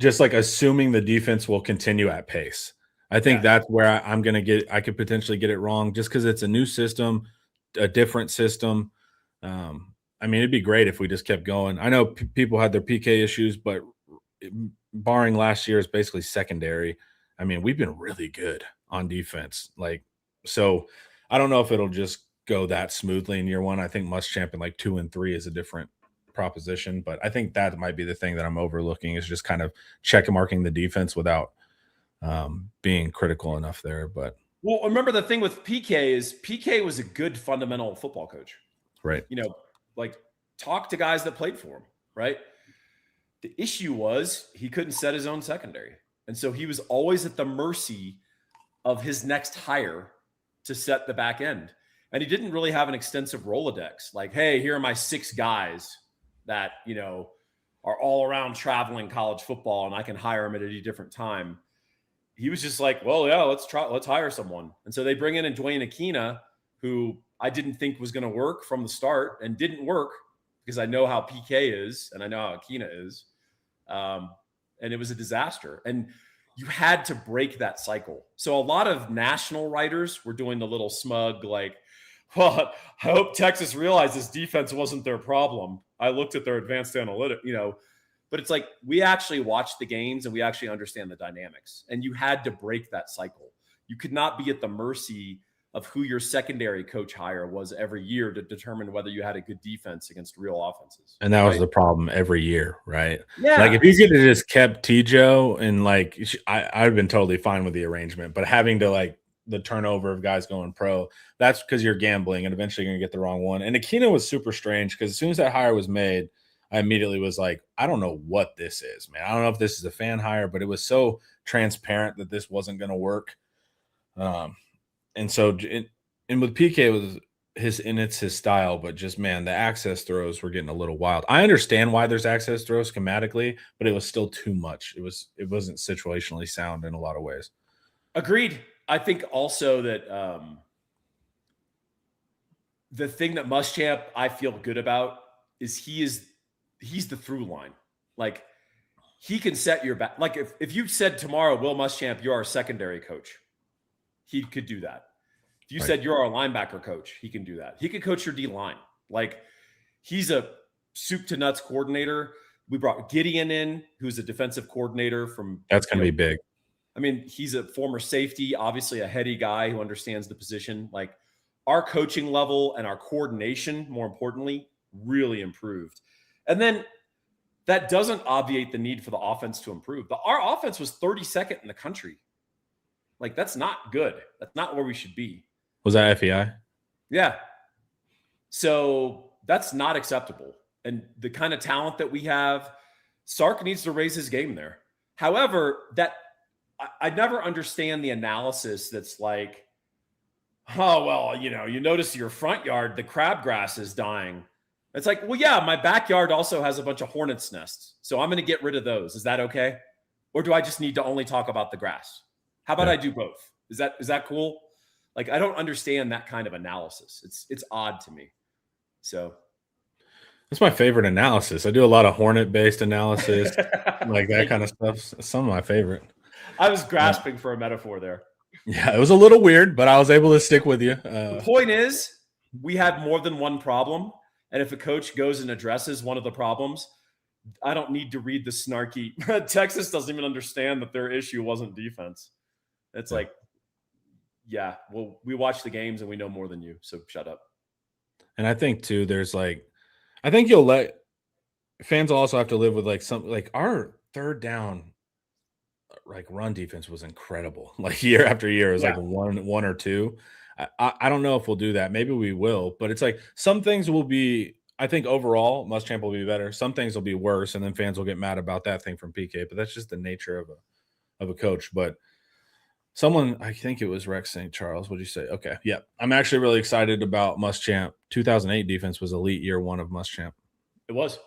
[SPEAKER 1] just like assuming the defense will continue at pace. I think that's where I could potentially get it wrong just because it's a new system, a different system. I mean, it'd be great if we just kept going. I know people had their PK issues, but barring last year's basically secondary, I mean, we've been really good on defense. So I don't know if it'll just go that smoothly in year one. I think Muschamp in 2 and 3 is a different proposition, but I think that might be the thing that I'm overlooking is just kind of check marking the defense without being critical enough there. But
[SPEAKER 2] remember the thing with PK is PK was a good fundamental football coach,
[SPEAKER 1] right?
[SPEAKER 2] Talk to guys that played for him, right? The issue was he couldn't set his own secondary. And so he was always at the mercy of his next hire to set the back end. And he didn't really have an extensive Rolodex. Like, hey, here are my 6 guys that, are all around traveling college football and I can hire them at any different time. He was just like, well, yeah, let's hire someone. And so they bring in Dwayne Akina, who I didn't think was going to work from the start and didn't work because I know how PK is and I know how Akina is. And it was a disaster. And you had to break that cycle. So a lot of national writers were doing the little smug, like, well, I hope Texas realized this defense wasn't their problem. I looked at their advanced analytics, but it's like we actually watched the games and we actually understand the dynamics. And you had to break that cycle. You could not be at the mercy of who your secondary coach hire was every year to determine whether you had a good defense against real offenses.
[SPEAKER 1] And that was the problem every year, right?
[SPEAKER 2] Yeah.
[SPEAKER 1] Like if you could have just kept Tijo and like I've been totally fine with the arrangement, but having to like the turnover of guys going pro, that's because you're gambling and eventually you're gonna get the wrong one. And Akina was super strange because as soon as that hire was made, I immediately was like, I don't know what this is, man. I don't know if this is a fan hire, but it was so transparent that this wasn't gonna work. And so, and with PK, it was it's his style, but just, man, the access throws were getting a little wild. I understand why there's access throws schematically, but it was still too much. It wasn't situationally sound in a lot of ways.
[SPEAKER 2] Agreed. I think also that the thing that Muschamp I feel good about is he's the through line. Like he can set your back. Like if you said tomorrow, Will Muschamp, you're our secondary coach, he could do that. If you said you're our linebacker coach, he can do that. He could coach your D line. Like he's a soup to nuts coordinator. We brought Gideon in, who's a defensive coordinator from.
[SPEAKER 1] That's going to be big.
[SPEAKER 2] I mean, he's a former safety, obviously a heady guy who understands the position. Like our coaching level and our coordination, more importantly, really improved. And then that doesn't obviate the need for the offense to improve. But our offense was 32nd in the country. Like that's not good. That's not where we should be.
[SPEAKER 1] Was that FEI?
[SPEAKER 2] Yeah. So that's not acceptable. And the kind of talent that we have, Sark needs to raise his game there. However, that I never understand the analysis that's like, oh, well, you notice your front yard, the crabgrass is dying. It's like, well, yeah, my backyard also has a bunch of hornets' nests. So I'm going to get rid of those. Is that okay? Or do I just need to only talk about the grass? How about I do both? Is that cool? Like, I don't understand that kind of analysis. It's odd to me. So
[SPEAKER 1] that's my favorite analysis. I do a lot of hornet-based analysis, like that kind of stuff. Some of my favorite.
[SPEAKER 2] I was grasping for a metaphor there.
[SPEAKER 1] Yeah, it was a little weird, but I was able to stick with you.
[SPEAKER 2] The point is, we had more than one problem. And if a coach goes and addresses one of the problems, I don't need to read the snarky. Texas doesn't even understand that their issue wasn't defense. It's like, yeah, well, we watch the games and we know more than you. So shut up.
[SPEAKER 1] And I think too, I think you'll let fans also have to live with like some, like our third down, like run defense was incredible. Like year after year, it was like one or two. I don't know if we'll do that. Maybe we will, but it's like some things will be, I think overall Muschamp will be better. Some things will be worse. And then fans will get mad about that thing from PK, but that's just the nature of a coach. But someone, I think it was Rex St. Charles. What'd you say? Okay. Yeah. I'm actually really excited about Muschamp. 2008 defense was elite year one of Muschamp.
[SPEAKER 2] It was.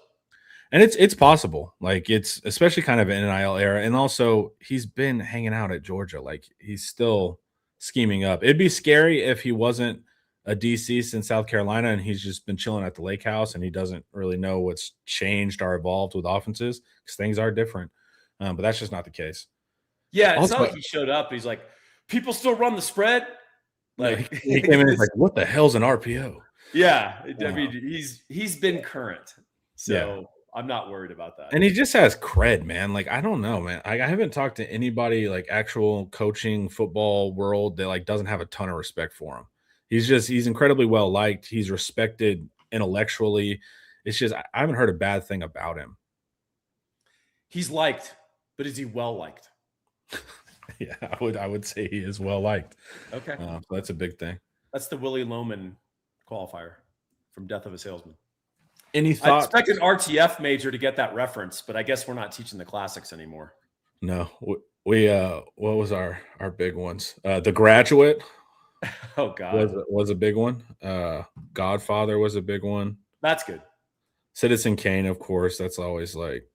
[SPEAKER 1] And it's possible. Like it's especially kind of an NIL era. And also he's been hanging out at Georgia. Like he's still scheming up. It'd be scary if he wasn't a DC since South Carolina and he's just been chilling at the lake house and he doesn't really know what's changed or evolved with offenses because things are different. But that's just not the case.
[SPEAKER 2] Yeah, it's not like he showed up. He's like, people still run the spread.
[SPEAKER 1] Like he came in and like, what the hell's an RPO?
[SPEAKER 2] Yeah, I mean, he's been current, so I'm not worried about that.
[SPEAKER 1] And he just has cred, man. Like I don't know, man. I haven't talked to anybody like actual coaching football world that like doesn't have a ton of respect for him. He's incredibly well liked. He's respected intellectually. It's just I haven't heard a bad thing about him.
[SPEAKER 2] He's liked, but is he well liked?
[SPEAKER 1] Yeah, I would say he is well liked.
[SPEAKER 2] Okay,
[SPEAKER 1] so that's a big thing.
[SPEAKER 2] That's the Willie Loman qualifier from Death of a Salesman.
[SPEAKER 1] Any thoughts?
[SPEAKER 2] I expect an RTF major to get that reference, but I guess we're not teaching the classics anymore.
[SPEAKER 1] No, we what was our big ones? The Graduate.
[SPEAKER 2] Oh God,
[SPEAKER 1] was a big one. Godfather was a big one.
[SPEAKER 2] That's good.
[SPEAKER 1] Citizen Kane, of course. That's always like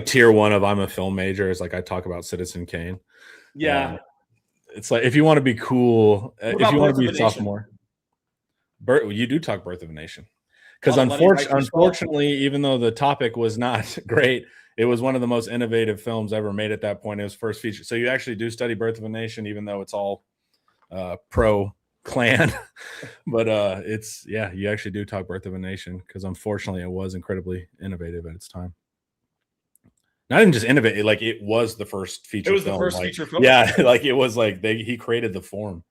[SPEAKER 1] tier one of I'm a film major. Is like I talk about Citizen Kane.
[SPEAKER 2] Yeah.
[SPEAKER 1] It's like if you want to be cool, if
[SPEAKER 2] about
[SPEAKER 1] you want
[SPEAKER 2] Birth
[SPEAKER 1] to be
[SPEAKER 2] of
[SPEAKER 1] a
[SPEAKER 2] a Nation?
[SPEAKER 1] sophomore, you do talk Birth of a Nation. Because
[SPEAKER 2] Oh, Lenny Dykstra
[SPEAKER 1] unfortunately, even though the topic was not great, it was one of the most innovative films ever made at that point. It was first feature. So you actually do study Birth of a Nation, even though it's all pro Klan. But you actually do talk Birth of a Nation because unfortunately it was incredibly innovative at its time. Not even just innovative, like it was the first feature.
[SPEAKER 2] It was
[SPEAKER 1] film.
[SPEAKER 2] the first
[SPEAKER 1] like,
[SPEAKER 2] feature film.
[SPEAKER 1] Yeah, like it was like he created the form.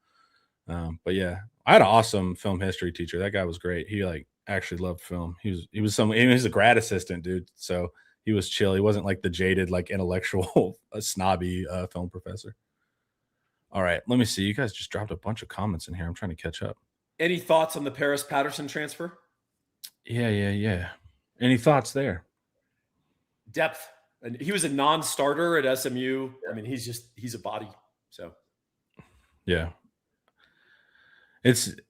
[SPEAKER 1] But yeah, I had an awesome film history teacher. That guy was great. He like actually loved film. He was a grad assistant, dude. So he was chill. He wasn't like the jaded, like intellectual, snobby film professor. All right, let me see. You guys just dropped a bunch of comments in here. I'm trying to catch up.
[SPEAKER 2] Any thoughts on the Paris Patterson transfer?
[SPEAKER 1] Yeah. Any thoughts there?
[SPEAKER 2] Depth. And he was a non-starter at SMU. I mean, he's a body. So
[SPEAKER 1] yeah. And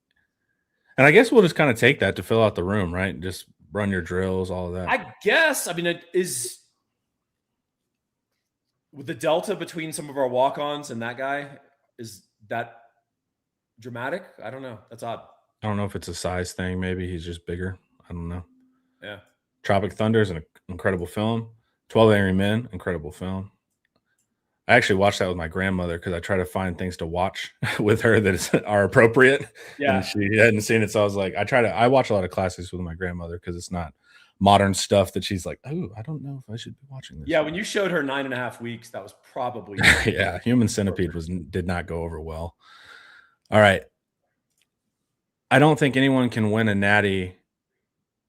[SPEAKER 1] I guess we'll just kind of take that to fill out the room, right? Just run your drills, all of that.
[SPEAKER 2] I guess. I mean, it is with the delta between some of our walk-ons and that guy, is that dramatic? I don't know. That's odd.
[SPEAKER 1] I don't know if it's a size thing. Maybe he's just bigger. I don't know.
[SPEAKER 2] Yeah. Tropic
[SPEAKER 1] Thunder is an incredible film. 12 Angry Men, incredible film. I actually watched that with my grandmother because I try to find things to watch with her that are appropriate.
[SPEAKER 2] Yeah.
[SPEAKER 1] And she hadn't seen it. So I was like, I watch a lot of classics with my grandmother because it's not modern stuff that she's like, oh, I don't know if I should be watching this.
[SPEAKER 2] Yeah, when you showed her 9.5 weeks, that was probably
[SPEAKER 1] yeah, Human Centipede did not go over well. All right. I don't think anyone can win a natty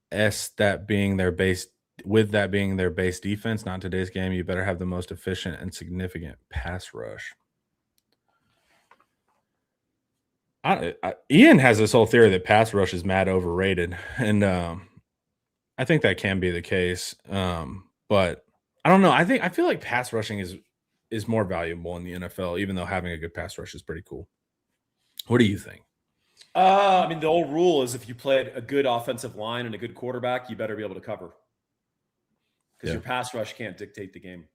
[SPEAKER 1] that being their base defense. Not in today's game. You better have the most efficient and significant pass rush. Ian has this whole theory that pass rush is mad overrated, and I think that can be the case. But I don't know. I feel like pass rushing is more valuable in the NFL, even though having a good pass rush is pretty cool. What do you think?
[SPEAKER 2] I mean, the old rule is if you play a good offensive line and a good quarterback, you better be able to cover. Because your pass rush can't dictate the game.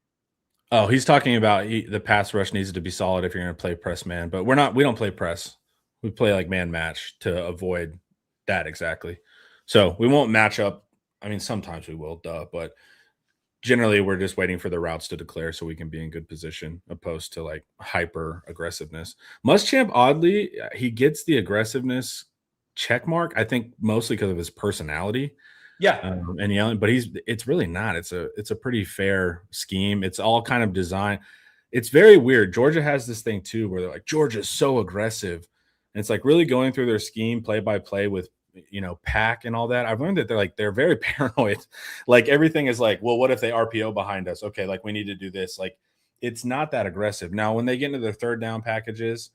[SPEAKER 1] Oh, he's talking about the pass rush needs to be solid if you're going to play press man, but we don't play press. We play like man match to avoid that exactly. So we won't match up. I mean, sometimes we will, but generally we're just waiting for the routes to declare so we can be in good position opposed to like hyper aggressiveness. Muschamp, oddly, he gets the aggressiveness check mark, I think mostly because of his personality.
[SPEAKER 2] Yeah.
[SPEAKER 1] And yelling, but it's really not. It's a pretty fair scheme. It's all kind of designed. It's very weird. Georgia has this thing too, where they're like, Georgia's so aggressive. And it's like really going through their scheme play by play with, pack and all that. I've learned that they're very paranoid. Like everything is like, well, what if they RPO behind us? Okay. Like we need to do this. Like it's not that aggressive. Now, when they get into their third down packages,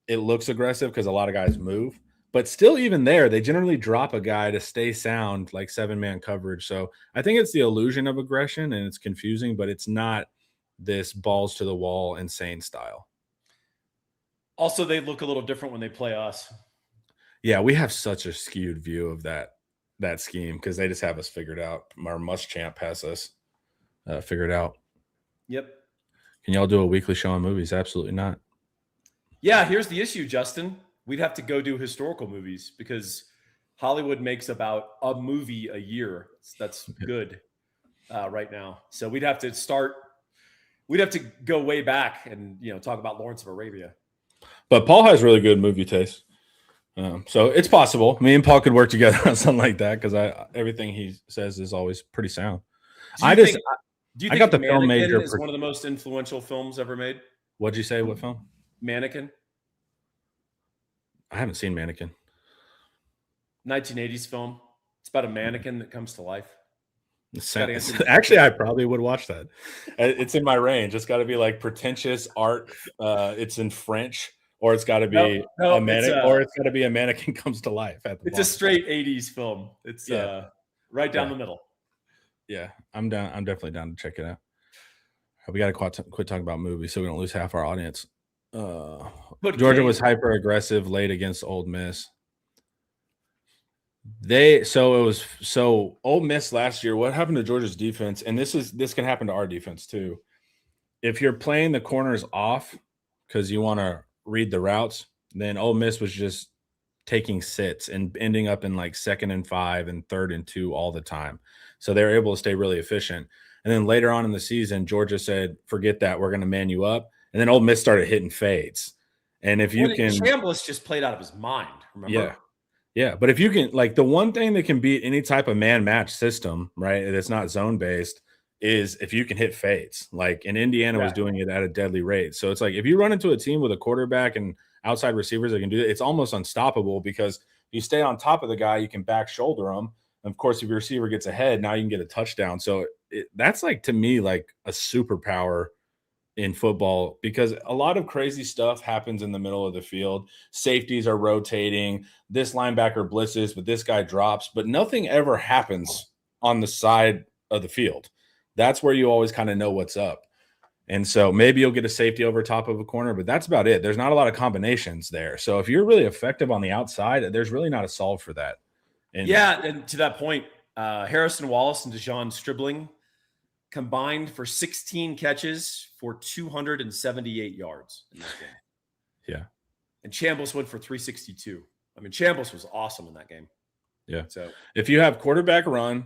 [SPEAKER 1] it looks aggressive because a lot of guys move. But still, even there, they generally drop a guy to stay sound, like 7-man coverage. So I think it's the illusion of aggression, and it's confusing, but it's not this balls to the wall insane style.
[SPEAKER 2] Also, they look a little different when they play us.
[SPEAKER 1] Yeah, we have such a skewed view of that scheme because they just have us figured out. Our Muschamp has us figured out.
[SPEAKER 2] Yep.
[SPEAKER 1] Can y'all do a weekly show on movies? Absolutely not.
[SPEAKER 2] Yeah, here's the issue, Justin. We'd have to go do historical movies because Hollywood makes about a movie a year. That's good right now. So we'd have to go way back and, talk about Lawrence of Arabia.
[SPEAKER 1] But Paul has really good movie taste. So it's possible. Me and Paul could work together on something like that because everything he says is always pretty sound.
[SPEAKER 2] Do you think
[SPEAKER 1] I got the film major
[SPEAKER 2] is one of the most influential films ever made?
[SPEAKER 1] What'd you say? What film?
[SPEAKER 2] Mannequin.
[SPEAKER 1] I haven't seen Mannequin.
[SPEAKER 2] 1980s film. It's about a mannequin that comes to life.
[SPEAKER 1] Actually, I probably would watch that. It's in my range. It's got to be like pretentious art. It's in French, or it's got to be a mannequin, or it's got to be a mannequin comes to life.
[SPEAKER 2] It's a straight 80s film. It's right down the middle.
[SPEAKER 1] Yeah, I'm down. I'm definitely down to check it out. We got to quit talking about movies so we don't lose half our audience. Georgia was hyper aggressive late against Ole Miss. So Ole Miss last year. What happened to Georgia's defense? And this can happen to our defense too. If you're playing the corners off because you want to read the routes, then Ole Miss was just taking sits and ending up in like 2nd and 5 and 3rd and 2 all the time. So they were able to stay really efficient. And then later on in the season, Georgia said, "Forget that, we're going to man you up." And then Ole Miss started hitting fades. And if you can,
[SPEAKER 2] Chambliss just played out of his mind. Remember?
[SPEAKER 1] yeah. But if you can, like, the one thing that can beat any type of man match system, right? That's not zone based, is if you can hit fades. Like, and Indiana was doing it at a deadly rate. So it's like if you run into a team with a quarterback and outside receivers that can do it, it's almost unstoppable because you stay on top of the guy, you can back shoulder him. And of course, if your receiver gets ahead, now you can get a touchdown. So that's like, to me, like a superpower in football because a lot of crazy stuff happens in the middle of the field. Safeties are rotating, this linebacker blitzes, but this guy drops, but nothing ever happens on the side of the field. That's where you always kind of know what's up. And so maybe you'll get a safety over top of a corner, but that's about it. There's not a lot of combinations there. So if you're really effective on the outside, there's really not a solve for that.
[SPEAKER 2] And to that point, Harrison Wallace and Dejon Stribling combined for 16 catches for 278 yards in that game.
[SPEAKER 1] Yeah.
[SPEAKER 2] And Chambliss went for 362. I mean, Chambliss was awesome in that game.
[SPEAKER 1] Yeah.
[SPEAKER 2] So
[SPEAKER 1] if you have quarterback run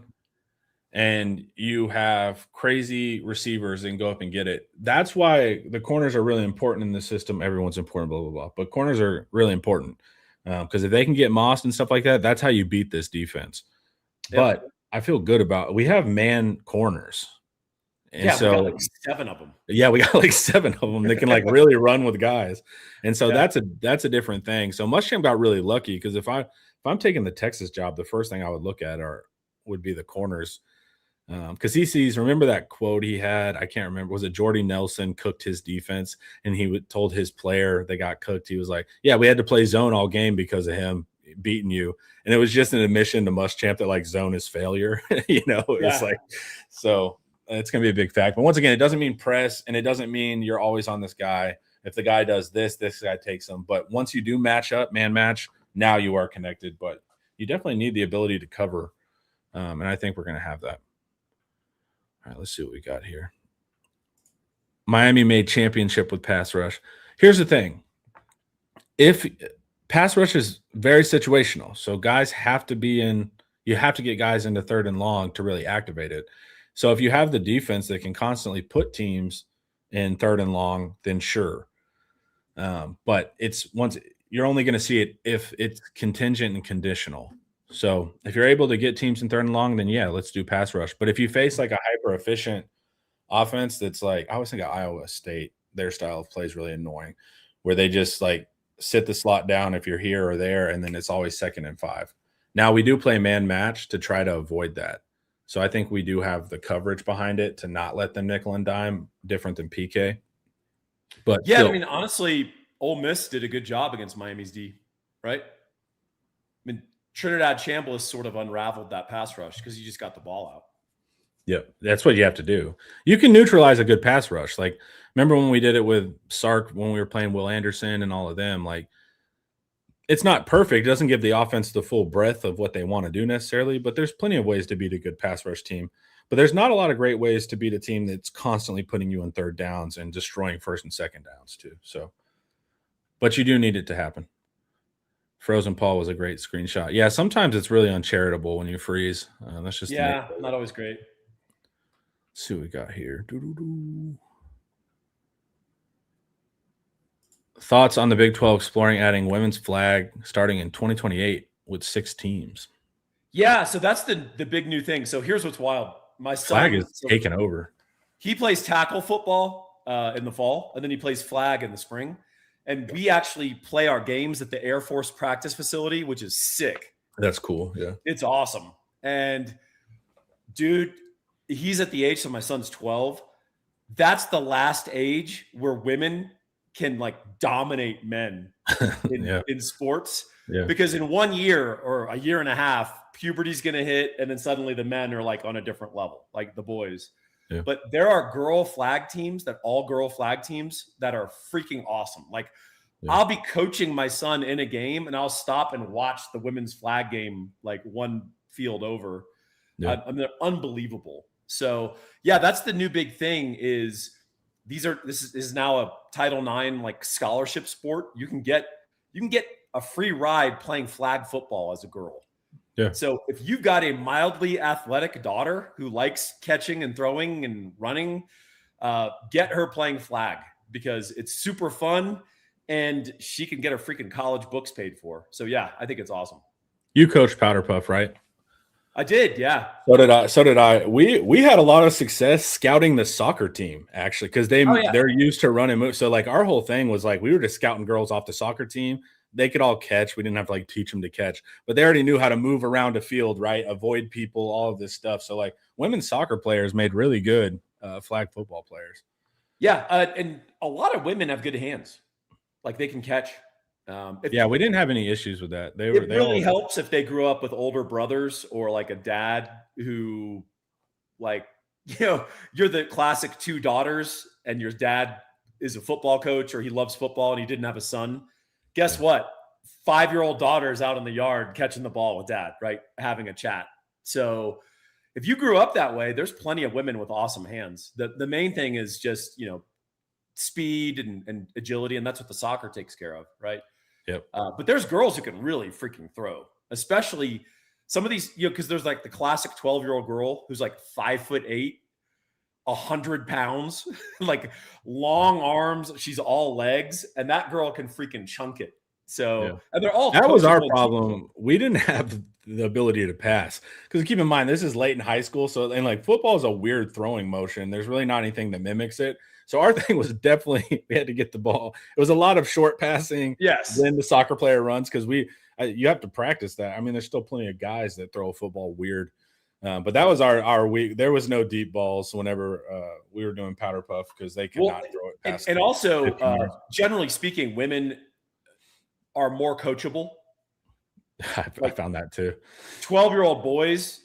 [SPEAKER 1] and you have crazy receivers and go up and get it, that's why the corners are really important in the system. Everyone's important, blah, blah, blah. But corners are really important because if they can get mossed and stuff like that, that's how you beat this defense. Yeah. But I feel good about we have man corners. And so
[SPEAKER 2] we got like 7 of them.
[SPEAKER 1] Yeah, we got like 7 of them that can like really run with guys. And so that's a different thing. So Muschamp got really lucky because if I'm taking the Texas job, the first thing I would look at would be the corners. Because he sees, remember that quote he had? I can't remember. Was it Jordy Nelson cooked his defense? And he told his player they got cooked. He was like, "Yeah, we had to play zone all game because of him beating you." And it was just an admission to Muschamp that like zone is failure. It's like, so it's going to be a big fact. But once again, it doesn't mean press, and it doesn't mean you're always on this guy. If the guy does this guy takes him. But once you do match up, man match, now you are connected. But you definitely need the ability to cover. And I think we're going to have that. All right, let's see what we got here. Miami made championship with pass rush. Here's the thing. If pass rush is very situational, so guys have to be in – you have to get guys into 3rd and long to really activate it. So if you have the defense that can constantly put teams in 3rd and long, then sure. But you're only going to see it if it's contingent and conditional. So if you're able to get teams in 3rd and long, then yeah, let's do pass rush. But if you face like a hyper efficient offense that's like, I always think of Iowa State, their style of play is really annoying, where they just like sit the slot down if you're here or there, and then it's always 2nd and 5. Now we do play man match to try to avoid that. So I think we do have the coverage behind it to not let them nickel and dime, different than PK. But
[SPEAKER 2] yeah, still, I mean, honestly, Ole Miss did a good job against Miami's D, right? I mean, Trinidad Chambliss sort of unraveled that pass rush because he just got the ball out.
[SPEAKER 1] Yeah, that's what you have to do. You can neutralize a good pass rush. Like, remember when we did it with Sark when we were playing Will Anderson and all of them? Like, it's not perfect. It doesn't give the offense the full breadth of what they want to do necessarily, but there's plenty of ways to beat a good pass rush team. But there's not a lot of great ways to beat a team that's constantly putting you on 3rd downs and destroying 1st and 2nd downs too. So, but you do need it to happen. Frozen Paul was a great screenshot. Yeah, sometimes it's really uncharitable when you freeze. That's just
[SPEAKER 2] not always great.
[SPEAKER 1] Let's see what we got here. Thoughts on the Big 12 exploring adding women's flag starting in 2028 with 6 teams?
[SPEAKER 2] Yeah, so that's the big new thing. So here's what's wild. My son,
[SPEAKER 1] flag is taken over.
[SPEAKER 2] He plays tackle football in the fall, and then he plays flag in the spring. And we actually play our games at the Air Force practice facility, which is sick.
[SPEAKER 1] That's cool. Yeah.
[SPEAKER 2] It's awesome. And dude, he's at the age, so my son's 12. That's the last age where women can like dominate men in sports.
[SPEAKER 1] Yeah.
[SPEAKER 2] Because in 1 year or a year and a half, puberty's going to hit. And then suddenly the men are like on a different level, like the boys.
[SPEAKER 1] Yeah.
[SPEAKER 2] But there are all girl flag teams that are freaking awesome. Like
[SPEAKER 1] Yeah.
[SPEAKER 2] I'll be coaching my son in a game, and I'll stop and watch the women's flag game like one field over.
[SPEAKER 1] Yeah.
[SPEAKER 2] I mean, they're unbelievable. So yeah, that's the new big thing. This is now a Title IX like scholarship sport. You can get a free ride playing flag football as a girl.
[SPEAKER 1] Yeah.
[SPEAKER 2] So if you've got a mildly athletic daughter who likes catching and throwing and running, get her playing flag because it's super fun and she can get her freaking college books paid for. So yeah, I think it's awesome.
[SPEAKER 1] You coached Powder Puff, right?
[SPEAKER 2] I did, yeah.
[SPEAKER 1] So did I. We had a lot of success scouting the soccer team actually because they're used to run and move. So like our whole thing was like we were just scouting girls off the soccer team. They could all catch. We didn't have to like teach them to catch, but they already knew how to move around a field, right? Avoid people, all of this stuff. So like women's soccer players made really good flag football players.
[SPEAKER 2] Yeah, and a lot of women have good hands, like they can catch.
[SPEAKER 1] We didn't have any issues with that. They
[SPEAKER 2] really helps if they grew up with older brothers or like a dad who, like, you're the classic two daughters, and your dad is a football coach or he loves football and he didn't have a son. Guess what? 5-year-old daughter's out in the yard catching the ball with dad, right? Having a chat. So if you grew up that way, there's plenty of women with awesome hands. The main thing is just, speed and agility. And that's what the soccer takes care of. Right.
[SPEAKER 1] Yep.
[SPEAKER 2] But there's girls who can really freaking throw, especially some of these, because there's like the classic 12-year-old girl who's like 5'8", 100 pounds, like long arms. She's all legs, and that girl can freaking chunk it. So, and they're all.
[SPEAKER 1] That was our problem. We didn't have the ability to pass because keep in mind this is late in high school. So, and like football is a weird throwing motion. There's really not anything that mimics it. So our thing was definitely we had to get the ball. It was a lot of short passing.
[SPEAKER 2] Yes.
[SPEAKER 1] Then the soccer player runs because you have to practice that. I mean, there's still plenty of guys that throw a football weird. But that was our week. There was no deep balls whenever we were doing Powder Puff because they could not throw it past.
[SPEAKER 2] And also, generally speaking, women are more coachable.
[SPEAKER 1] I found that too.
[SPEAKER 2] 12-year-old boys,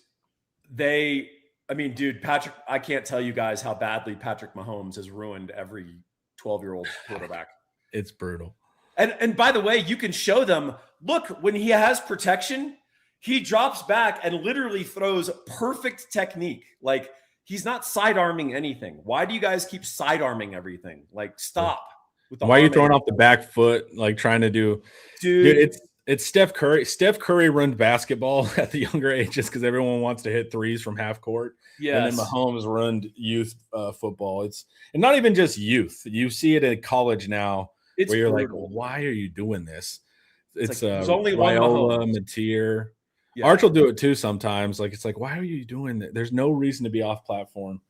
[SPEAKER 2] dude, Patrick, I can't tell you guys how badly Patrick Mahomes has ruined every 12-year-old quarterback.
[SPEAKER 1] It's brutal.
[SPEAKER 2] And by the way, you can show them, look, when he has protection, he drops back and literally throws perfect technique. Like, he's not sidearming anything. Why do you guys keep sidearming everything? Like, stop.
[SPEAKER 1] Why are you throwing off the back foot, like trying to do – dude, it's Steph Curry. Steph Curry ruined basketball at the younger ages because everyone wants to hit threes from half court.
[SPEAKER 2] Yes.
[SPEAKER 1] And then Mahomes ruined youth football. And not even just youth. You see it in college now where you're brutal. Like, why are you doing this? It's
[SPEAKER 2] there's only
[SPEAKER 1] Viola, Mateer. Yeah. Arch will do it too sometimes. Like, it's like, why are you doing that? There's no reason to be off platform.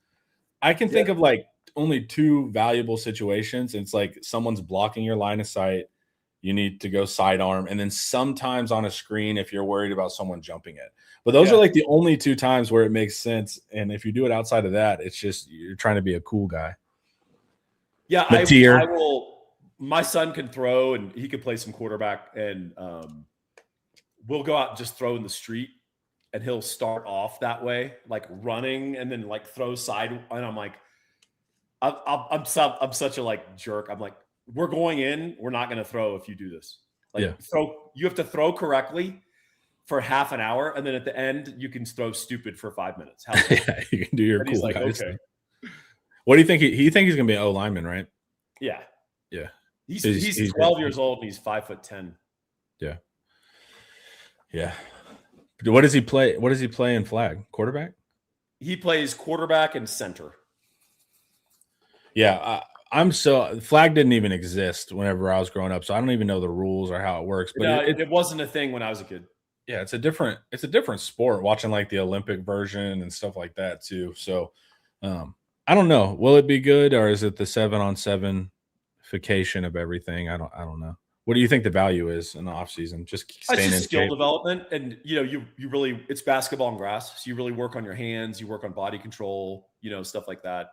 [SPEAKER 1] I can think of like only two valuable situations. It's like someone's blocking your line of sight. You need to go sidearm. And then sometimes on a screen if you're worried about someone jumping it. But those are like the only two times where it makes sense. And if you do it outside of that, it's just you're trying to be a cool guy.
[SPEAKER 2] Yeah, I will. My son can throw and he can play some quarterback, and we'll go out and just throw in the street, and he'll start off that way, like running and then like throw side. And I'm like, I'm such a like jerk. I'm like, we're going in. We're not going to throw if you do this. Like, you have to throw correctly for half an hour, and then at the end you can throw stupid for 5 minutes.
[SPEAKER 1] You can do your cool
[SPEAKER 2] like,
[SPEAKER 1] guys.
[SPEAKER 2] Okay.
[SPEAKER 1] What do you think? He think he's going to be an O lineman, right?
[SPEAKER 2] Yeah.
[SPEAKER 1] Yeah.
[SPEAKER 2] He's 12 years old and he's 5'10".
[SPEAKER 1] Yeah. Yeah. What does he play? What does he play in flag? Quarterback?
[SPEAKER 2] He plays quarterback and center.
[SPEAKER 1] Yeah. Flag didn't even exist whenever I was growing up, so I don't even know the rules or how it works. But
[SPEAKER 2] it wasn't a thing when I was a kid.
[SPEAKER 1] Yeah, it's a different sport. Watching like the Olympic version and stuff like that too. So, I don't know. Will it be good, or is it the 7-on-7ification of everything? I don't know. What do you think the value is in the off season? Just staying in
[SPEAKER 2] skill
[SPEAKER 1] shape?
[SPEAKER 2] Development, and you really, it's basketball and grass, so you really work on your hands, you work on body control, stuff like that.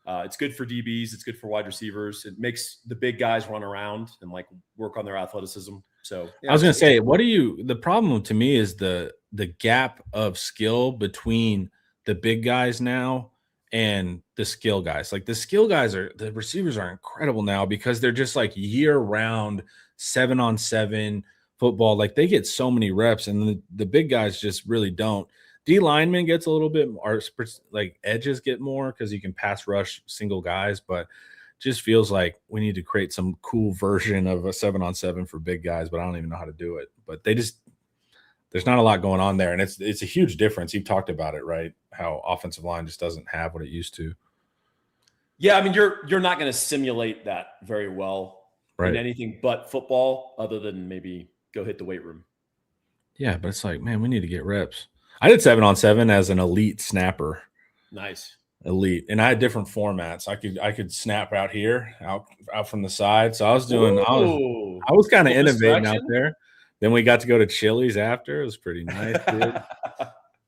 [SPEAKER 2] It's good for DBs. It's good for wide receivers. It makes the big guys run around and like work on their athleticism. So
[SPEAKER 1] I was going to say, the problem to me is the gap of skill between the big guys now and the skill guys. Like the receivers are incredible now because they're just like year round 7-on-7 football. Like they get so many reps, and the big guys just really don't. D lineman gets a little bit more, like edges get more because you can pass rush single guys, but just feels like we need to create some cool version of a 7-on-7 for big guys, but I don't even know how to do it. But there's not a lot going on there, and it's a huge difference. You've talked about it, right? How offensive line just doesn't have what it used to.
[SPEAKER 2] Yeah, I mean, you're not going to simulate that very well in anything but football, other than maybe go hit the weight room.
[SPEAKER 1] Yeah, but it's like, man, we need to get reps. I did 7-on-7 as an elite snapper.
[SPEAKER 2] Nice.
[SPEAKER 1] Elite, and I had different formats. I could snap out here, out from the side. So I was doing. I was kind of innovating out there. Then we got to go to Chili's after. It was pretty nice, dude.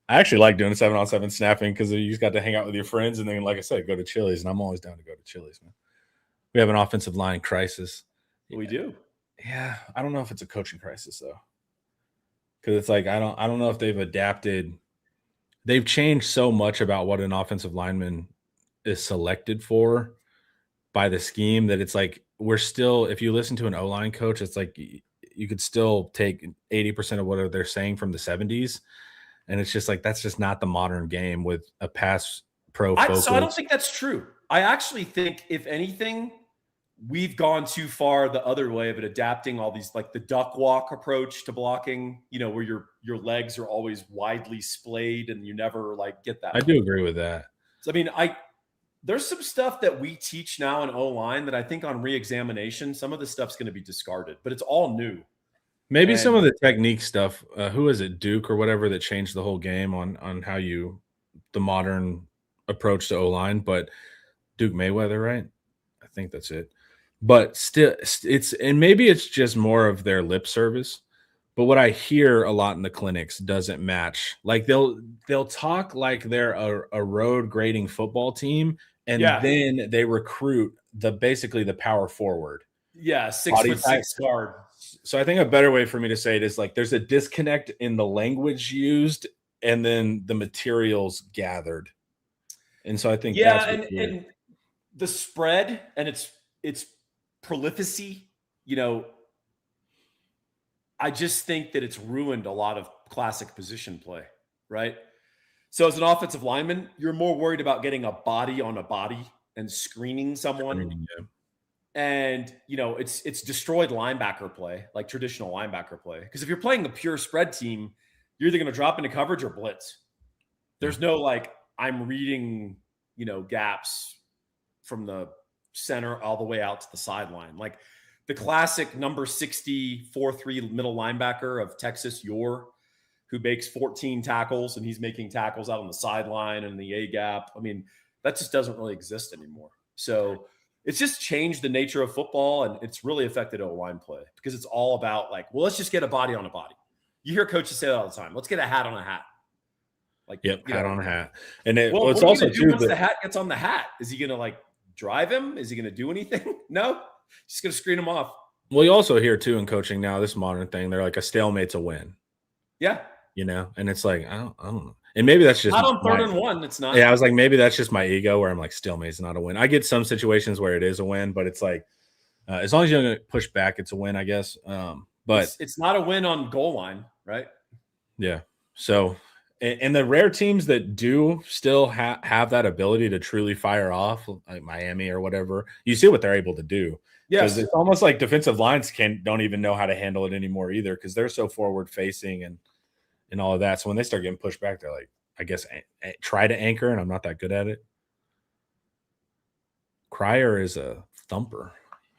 [SPEAKER 1] I actually like doing 7-on-7 snapping because you just got to hang out with your friends, and then, like I said, go to Chili's. And I'm always down to go to Chili's, man. We have an offensive line crisis.
[SPEAKER 2] We do.
[SPEAKER 1] Yeah, I don't know if it's a coaching crisis though, because it's like I don't know if they've adapted. They've changed so much about what an offensive lineman is selected for by the scheme that it's like we're still. If you listen to an O-line coach, it's like you could still take 80% of what they're saying from the 70s. And it's just like, that's just not the modern game with a pass pro focus.
[SPEAKER 2] So I don't think that's true. I actually think, if anything, we've gone too far the other way of it, adapting all these, like the duck walk approach to blocking, where your legs are always widely splayed and you never like get that.
[SPEAKER 1] I do agree with that.
[SPEAKER 2] So, I mean, there's some stuff that we teach now in O-line that I think on re-examination, some of the stuff's going to be discarded, but it's all new.
[SPEAKER 1] Maybe some of the technique stuff. Who is it, Duke or whatever, that changed the whole game on how the modern approach to O-line? But Duke Mayweather, right? I think that's it. But still, maybe it's just more of their lip service. But what I hear a lot in the clinics doesn't match. Like they'll talk like they're a road grading football team, and then they recruit basically the power forward.
[SPEAKER 2] Yeah, 6'6" guard.
[SPEAKER 1] So I think a better way for me to say it is like there's a disconnect in the language used and then the materials gathered. And so I think
[SPEAKER 2] and the spread and its prolificacy, I just think that it's ruined a lot of classic position play, right? So as an offensive lineman, you're more worried about getting a body on a body and screening someone. And, it's destroyed linebacker play, like traditional linebacker play. Because if you're playing a pure spread team, you're either going to drop into coverage or blitz. There's no like, I'm reading, gaps from the center all the way out to the sideline. Like the classic number 60, 4-3 middle linebacker of Texas, who makes 14 tackles, and he's making tackles out on the sideline and the A gap. I mean, that just doesn't really exist anymore. So it's just changed the nature of football, and it's really affected O-line play because it's all about like, well, let's just get a body on a body. You hear coaches say that all the time. Let's get a hat on a hat. Like,
[SPEAKER 1] hat on a hat. And it's
[SPEAKER 2] what
[SPEAKER 1] also
[SPEAKER 2] true. Once the hat gets on the hat, is he going to like drive him? Is he going to do anything? No, just going to screen him off.
[SPEAKER 1] Well, you also hear too in coaching now, this modern thing, they're like a stalemate's a win.
[SPEAKER 2] Yeah.
[SPEAKER 1] And it's like, I don't know. And maybe that's just
[SPEAKER 2] not on 3rd and 1. It's not.
[SPEAKER 1] Yeah, I was like, maybe that's just my ego where I'm like, stalemate's not a win. I get some situations where it is a win, but it's like, as long as you don't push back, it's a win, I guess. But
[SPEAKER 2] it's not a win on goal line, right?
[SPEAKER 1] Yeah. So, and the rare teams that do still have that ability to truly fire off, like Miami or whatever, you see what they're able to do. Because it's almost like defensive lines don't even know how to handle it anymore either, because they're so forward facing and all of that. So when they start getting pushed back, they're like, I guess, try to anchor, and I'm not that good at it. Cryer is a thumper.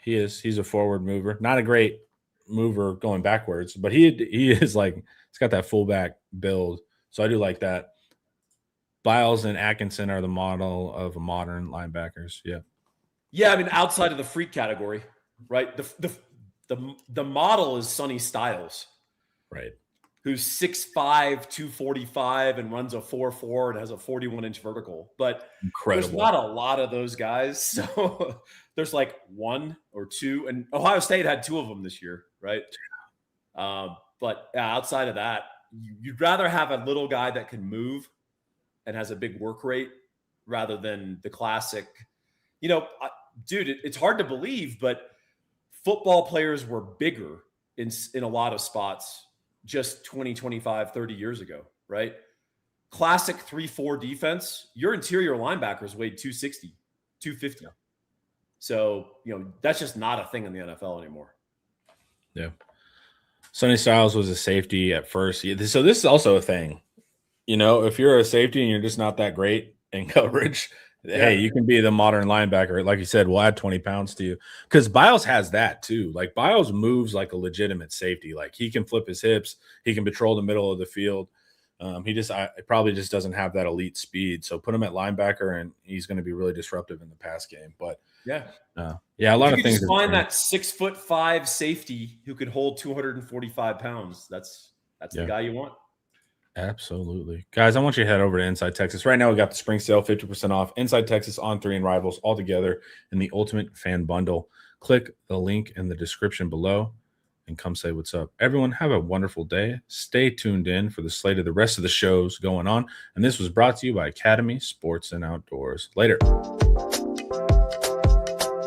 [SPEAKER 1] He's a forward mover. Not a great mover going backwards, but he is like, he's got that fullback build. So I do like that. Biles and Atkinson are the model of modern linebackers. Yeah.
[SPEAKER 2] Yeah, I mean, outside of the freak category, right? The model is Sonny Styles.
[SPEAKER 1] Right.
[SPEAKER 2] Who's 6'5", 245 and runs a 4.4 and has a 41-inch vertical. But
[SPEAKER 1] incredible.
[SPEAKER 2] There's not a lot of those guys. So there's like one or two. And Ohio State had 2 of them this year, right? But outside of that, you'd rather have a little guy that can move and has a big work rate rather than the classic. Dude, it's hard to believe, but football players were bigger in a lot of spots just 20, 25, 30 years ago, right? Classic 3-4 defense, your interior linebackers weighed 260, 250. So, that's just not a thing in the NFL anymore.
[SPEAKER 1] Yeah. Sonny Styles was a safety at first. So this is also a thing. If you're a safety and you're just not that great in coverage, hey, you can be the modern linebacker. Like you said, we'll add 20 pounds to you. Because Biles has that too. Like Biles moves like a legitimate safety. Like he can flip his hips. He can patrol the middle of the field. He probably just doesn't have that elite speed. So put him at linebacker and he's going to be really disruptive in the pass game. But a lot of things.
[SPEAKER 2] Just find that 6'5" safety who could hold 245 pounds. That's the guy you want.
[SPEAKER 1] Absolutely. Guys, I want you to head over to Inside Texas. Right now, we got the spring sale, 50% off. Inside Texas, On3, and Rivals all together in the Ultimate Fan Bundle. Click the link in the description below and come say what's up. Everyone, have a wonderful day. Stay tuned in for the slate of the rest of the shows going on. And this was brought to you by Academy Sports and Outdoors. Later.